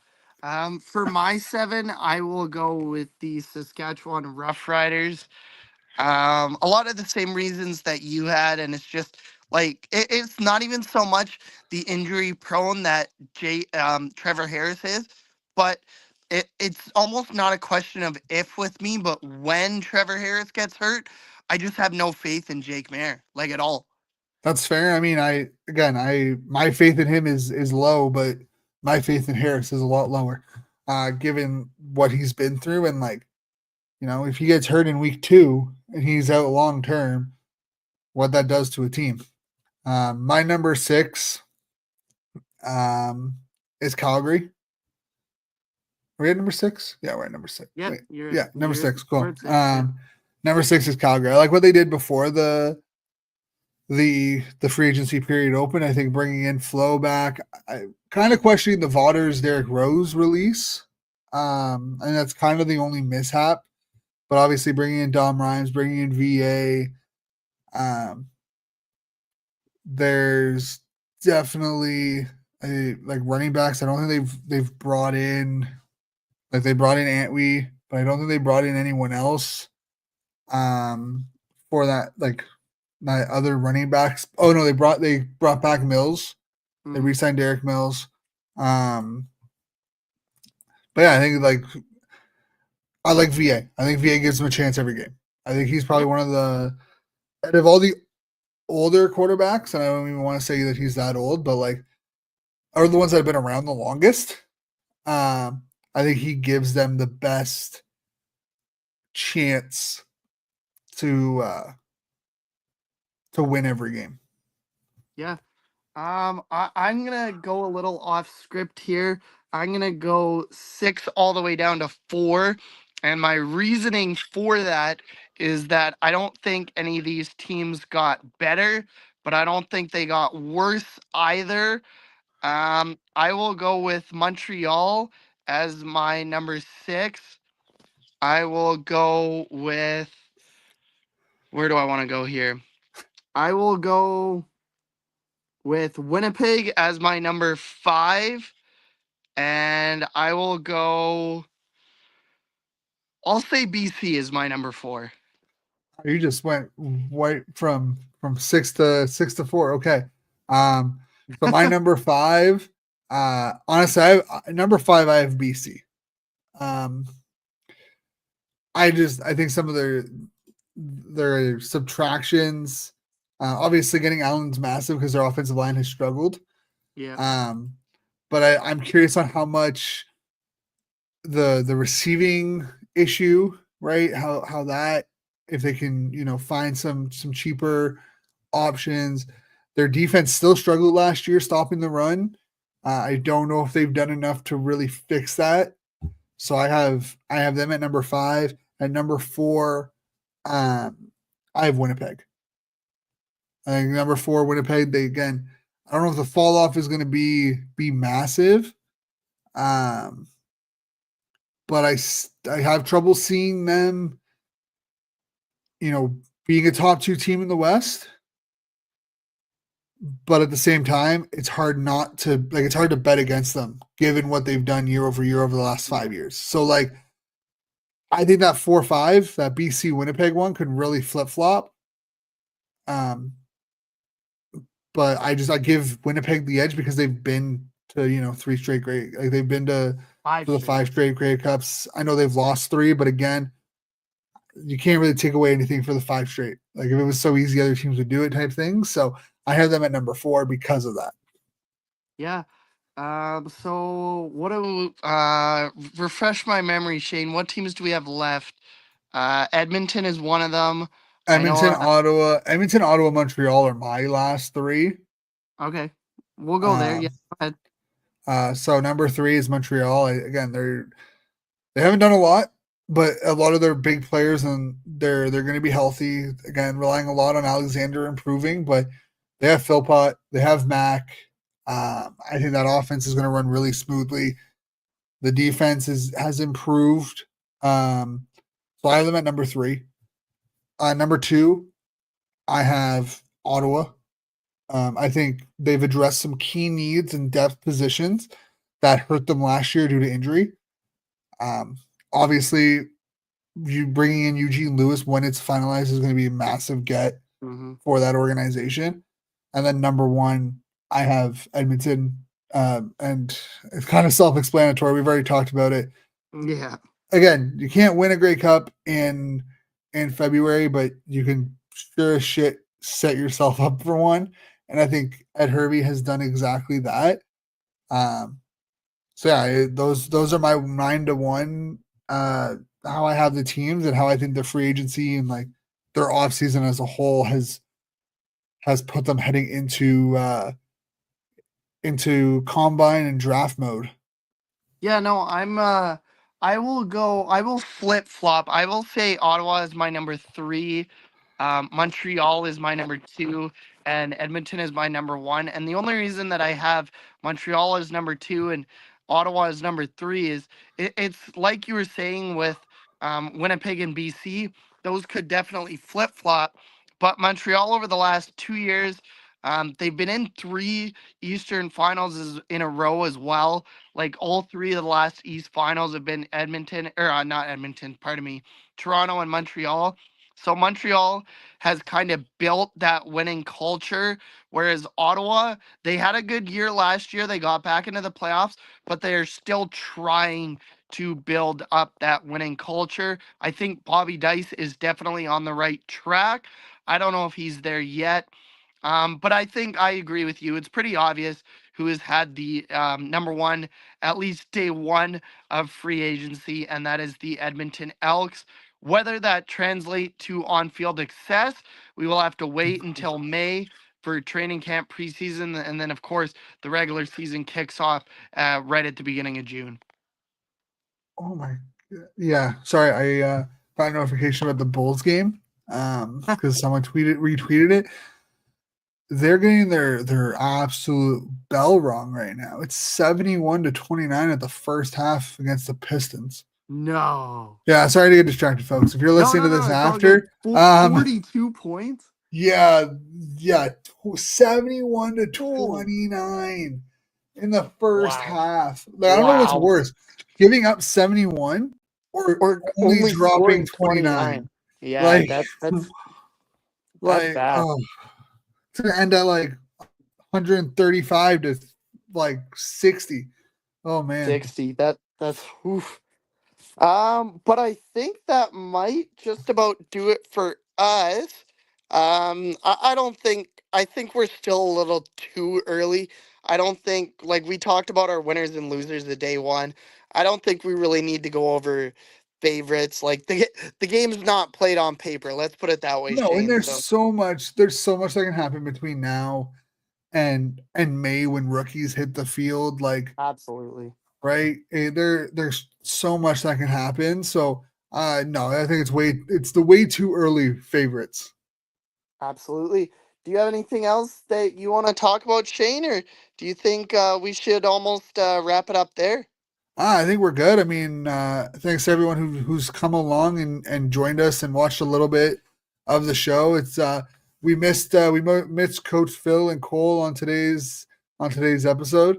For my 7, I will go with the Saskatchewan Roughriders. A lot of the same reasons that you had, and it's just like it's not even so much the injury prone that Trevor Harris is, but it's almost not a question of if with me, but when Trevor Harris gets hurt, I just have no faith in Jake Mayer, like at all. That's fair. I mean, I my faith in him is low, but my faith in Harris is a lot lower, given what he's been through and like if he gets hurt in week 2 and he's out long term, what that does to a team. My number 6 um, is Calgary. Are we at number 6? Yeah, we're at number 6. Yep, Wait, you're yeah, number you're 6. Cool. we're at 6. Yep. Number 6 is Calgary. I like what they did before the free agency period open. I think bringing in Flo back. I kind of questioning the Vaughters Derrick Rose release. And that's kind of the only mishap. But obviously bringing in Dom Rhymes, bringing in VA. There's definitely like running backs. I don't think they've brought in like they brought in Antwi, but I don't think they brought in anyone else. Um, for that like my other running backs. Oh no, they brought back Mills. They Mhm. re-signed Derek Mills. Um, but yeah, I think like I like VA. I think VA gives him a chance every game. I think he's probably Yep. one of the out of all the older quarterbacks, and I don't even want to say that he's that old, but like are the ones that have been around the longest. I think he gives them the best chance to uh, to win every game. Yeah. I'm gonna go a little off script here. I'm gonna go 6 all the way down to 4, and my reasoning for that is that I don't think any of these teams got better, but I don't think they got worse either. I will go with Montreal as my number 6. I will go with, where do I want to go here? I will go with Winnipeg as my number 5, and I will go. I'll say BC is my number 4. You just went right from 6 to 4. Okay. Um, so my number 5, honestly, number 5, I have BC. Um, I think some of their subtractions, obviously getting Allen's massive because their offensive line has struggled. Yeah. Um, but I'm curious on how much the receiving issue, right? How that, if they can, find some cheaper options. Their defense still struggled last year stopping the run. I don't know if they've done enough to really fix that. So I have them at number 5. At number 4, I have Winnipeg. I think number 4, Winnipeg. They again, I don't know if the fall off is going to be massive, um, but I have trouble seeing them, being a top 2 team in the West. But at the same time, it's hard not to like. It's hard to bet against them given what they've done year over year over the last 5 years. So like, I think that 4-5, that BC Winnipeg one, could really flip flop. Um, but I give Winnipeg the edge because they've been to 3 straight Grey, like they've been to 5 the straight. 5 straight Grey Cups. I know they've lost 3, but again, you can't really take away anything for the 5 straight. Like if it was so easy, other teams would do it type thing. So I have them at number 4 because of that. Yeah. So what do refresh my memory, Shane? What teams do we have left? Edmonton is one of them. I know. Edmonton, Ottawa, Montreal are my last 3. Okay, we'll go there. Yeah, Um, go ahead. so number 3 is Montreal. Again, they haven't done a lot, but a lot of their big players and they're going to be healthy. Again, relying a lot on Alexander improving, but they have Philpott, they have Mac. I think that offense is going to run really smoothly. The defense has improved. So I have them at number 3. Number 2, I have Ottawa. I think they've addressed some key needs and depth positions that hurt them last year due to injury. Um, Obviously, you bringing in Eugene Lewis when it's finalized is going to be a massive get Mm-hmm. for that organization. And then number 1, I have Edmonton, and it's kind of self-explanatory. We've already talked about it. Yeah. Again, you can't win a Grey Cup in February, but you can sure as shit set yourself up for one. And I think Ed Hervey has done exactly that. Um, so yeah, those are my 9-1. How I have the teams and how I think the free agency and like their offseason as a whole has put them heading into combine and draft mode. Yeah, no, I will flip flop. I will say Ottawa is my number 3. Montreal is my number 2, and Edmonton is my number 1. And the only reason that I have Montreal as number 2 and Ottawa as number 3 is it's like you were saying with Winnipeg and BC. Those could definitely flip flop. But Montreal over the last 2 years, they've been in 3 Eastern finals in a row as well. Like all 3 of the last East finals have been Edmonton, or not Edmonton, pardon me, Toronto and Montreal. So Montreal has kind of built that winning culture, whereas Ottawa, they had a good year last year. They got back into the playoffs, but they're still trying to build up that winning culture. I think Bobby Dice is definitely on the right track. I don't know if he's there yet. But I think I agree with you. It's pretty obvious who has had the number 1, at least day 1 of free agency, and that is the Edmonton Elks. Whether that translate to on-field success, we will have to wait until May for training camp preseason, and then of course the regular season kicks off right at the beginning of June. Oh my, yeah. Sorry, I got a notification about the Bulls game because someone retweeted it. They're getting their absolute bell rung right now. It's 71-29 at the first half against the Pistons. No. Yeah, sorry to get distracted, folks. If you're No, listening no, to no. this It's all good. after, um, 42 points. yeah, yeah, 71 to Oh, 29 in the first wow. half. Like, I don't know what's Wow. worse, giving up 71 or Or only only dropping scoring 29. 29. Yeah, Like, that's like, bad. oh, it's gonna end at like 135 to like 60. Oh man. 60. That's oof. But I think that might just about do it for us. I don't think I think we're still a little too early. I don't think like we talked about our winners and losers the day one. I don't think we really need to go over favorites. Like the game's not played on paper. Let's put it that way, No, and Shane. So there's so much that can happen between now and May when rookies hit the field. Like, absolutely. right? There's so much that can happen. So no, I think it's the way too early favorites. Absolutely. Do you have anything else that you want to talk about, Shane, or do you think we should almost wrap it up there? I think we're good. I mean, thanks to everyone who's come along and joined us and watched a little bit of the show. It's missed Coach Phil and Cole on today's episode.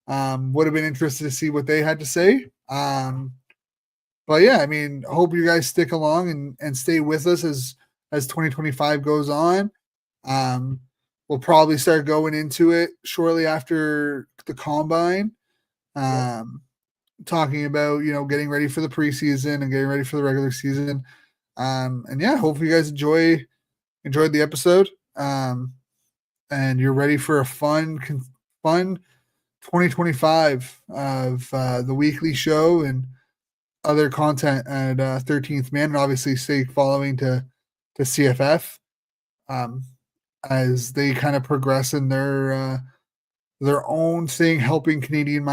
Would have been interested to see what they had to say. But yeah, I mean, hope you guys stick along and stay with us as 2025 goes on. Um, we'll probably start going into it shortly after the combine. Yep. Um, talking about getting ready for the preseason and getting ready for the regular season. And yeah, hopefully you guys enjoyed the episode. And you're ready for a fun 2025 of the weekly show and other content at 13th Man, and obviously stay following to CFF um, as they kind of progress in their own thing, helping Canadian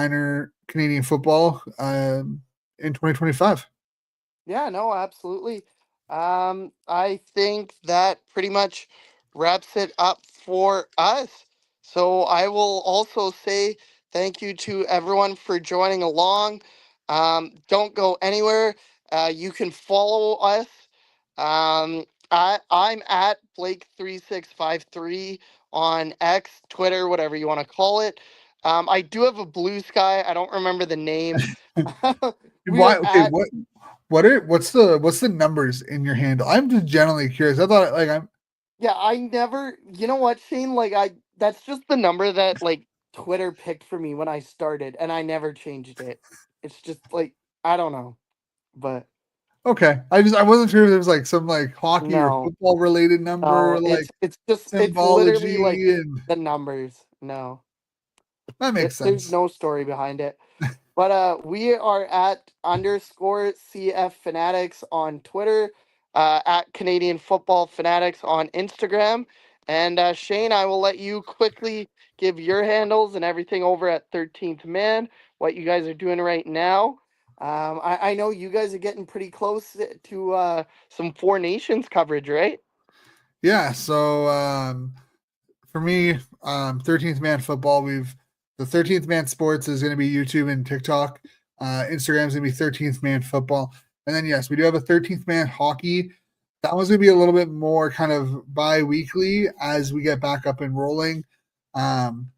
football in 2025. Yeah, no, absolutely. I think that pretty much wraps it up for us. So I will also say thank you to everyone for joining along. Don't go anywhere. You can follow us. I'm at Blake3653 on X, Twitter, whatever you want to call it. I do have a blue sky. I don't remember the name. We Why? are Okay, at what's the numbers in your handle? I'm just generally curious. I thought like I'm Yeah, I never, you know what, Shane? Like, that's just the number that, like, Twitter picked for me when I started, and I never changed it. It's just, like, I don't know. But okay. I wasn't sure if there was like some like hockey or no, football related number, no, like it's literally like symbology, and the numbers. No, that makes there's sense. no story behind it. But we are at underscore CF Fanatics on Twitter, at Canadian Football Fanatics on Instagram. And Shane, I will let you quickly give your handles and everything over at 13th Man, what you guys are doing right now. I know you guys are getting pretty close to some Four Nations coverage, right? Yeah. So for me, 13th Man Football. The 13th Man Sports is going to be YouTube and TikTok. Instagram is going to be 13th Man Football. And then, yes, we do have a 13th Man Hockey. That one's going to be a little bit more kind of bi weekly as we get back up and rolling. Um,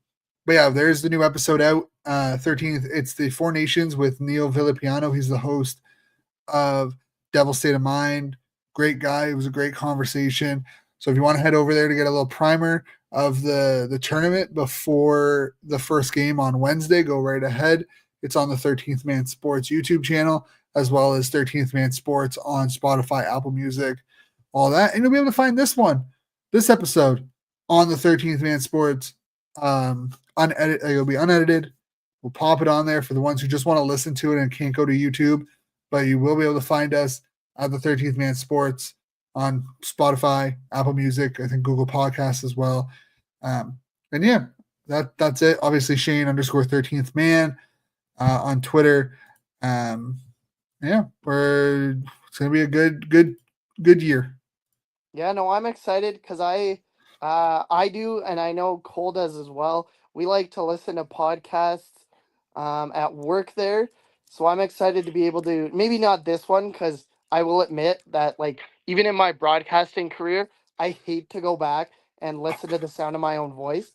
but yeah, there's the new episode out. 13th, it's the Four Nations with Neil Villapiano. He's the host of Devil State of Mind. Great guy. It was a great conversation. So if you want to head over there to get a little primer of the tournament before the first game on Wednesday, go right ahead. It's on the 13th Man Sports YouTube channel, as well as 13th Man Sports on Spotify, Apple Music, all that. And you'll be able to find this episode on the 13th Man Sports it'll be unedited. We'll pop it on there for the ones who just want to listen to it and can't go to YouTube, but you will be able to find us at the 13th Man Sports on Spotify, Apple Music, I think Google Podcasts as well. And yeah, that's it. Obviously, Shane underscore 13th Man on Twitter. Um, yeah, it's gonna be a good year. Yeah, no, I'm excited because I do, and I know Cole does as well. We like to listen to podcasts at work there. So I'm excited to be able to, maybe not this one, because I will admit that, like, even in my broadcasting career, I hate to go back and listen to the sound of my own voice.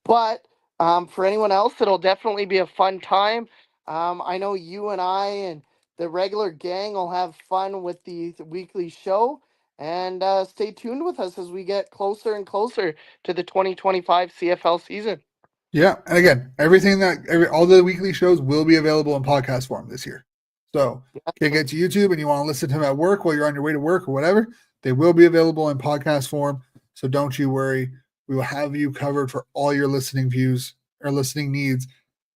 But for anyone else, it'll definitely be a fun time. I know you and I and the regular gang will have fun with the weekly show. And stay tuned with us as we get closer and closer to the 2025 CFL season. Yeah, and again, all the weekly shows will be available in podcast form this year. So Yeah, can't get to YouTube and you want to listen to them at work while you're on your way to work or whatever, they will be available in podcast form. So don't you worry. We will have you covered for all your listening views or listening needs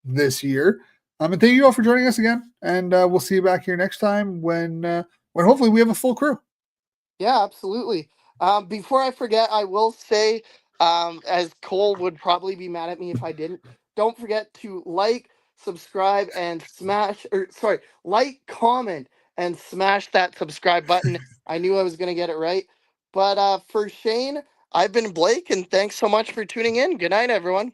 this year. And thank you all for joining us again. And we'll see you back here next time when hopefully we have a full crew. yeah, absolutely. Before I forget, I will say, as Cole would probably be mad at me if I didn't, don't forget to like, subscribe, and smash, or sorry, like, comment, and smash that subscribe button. I knew I was going to get it right. But for Shane, I've been Blake, and thanks so much for tuning in. Good night, everyone.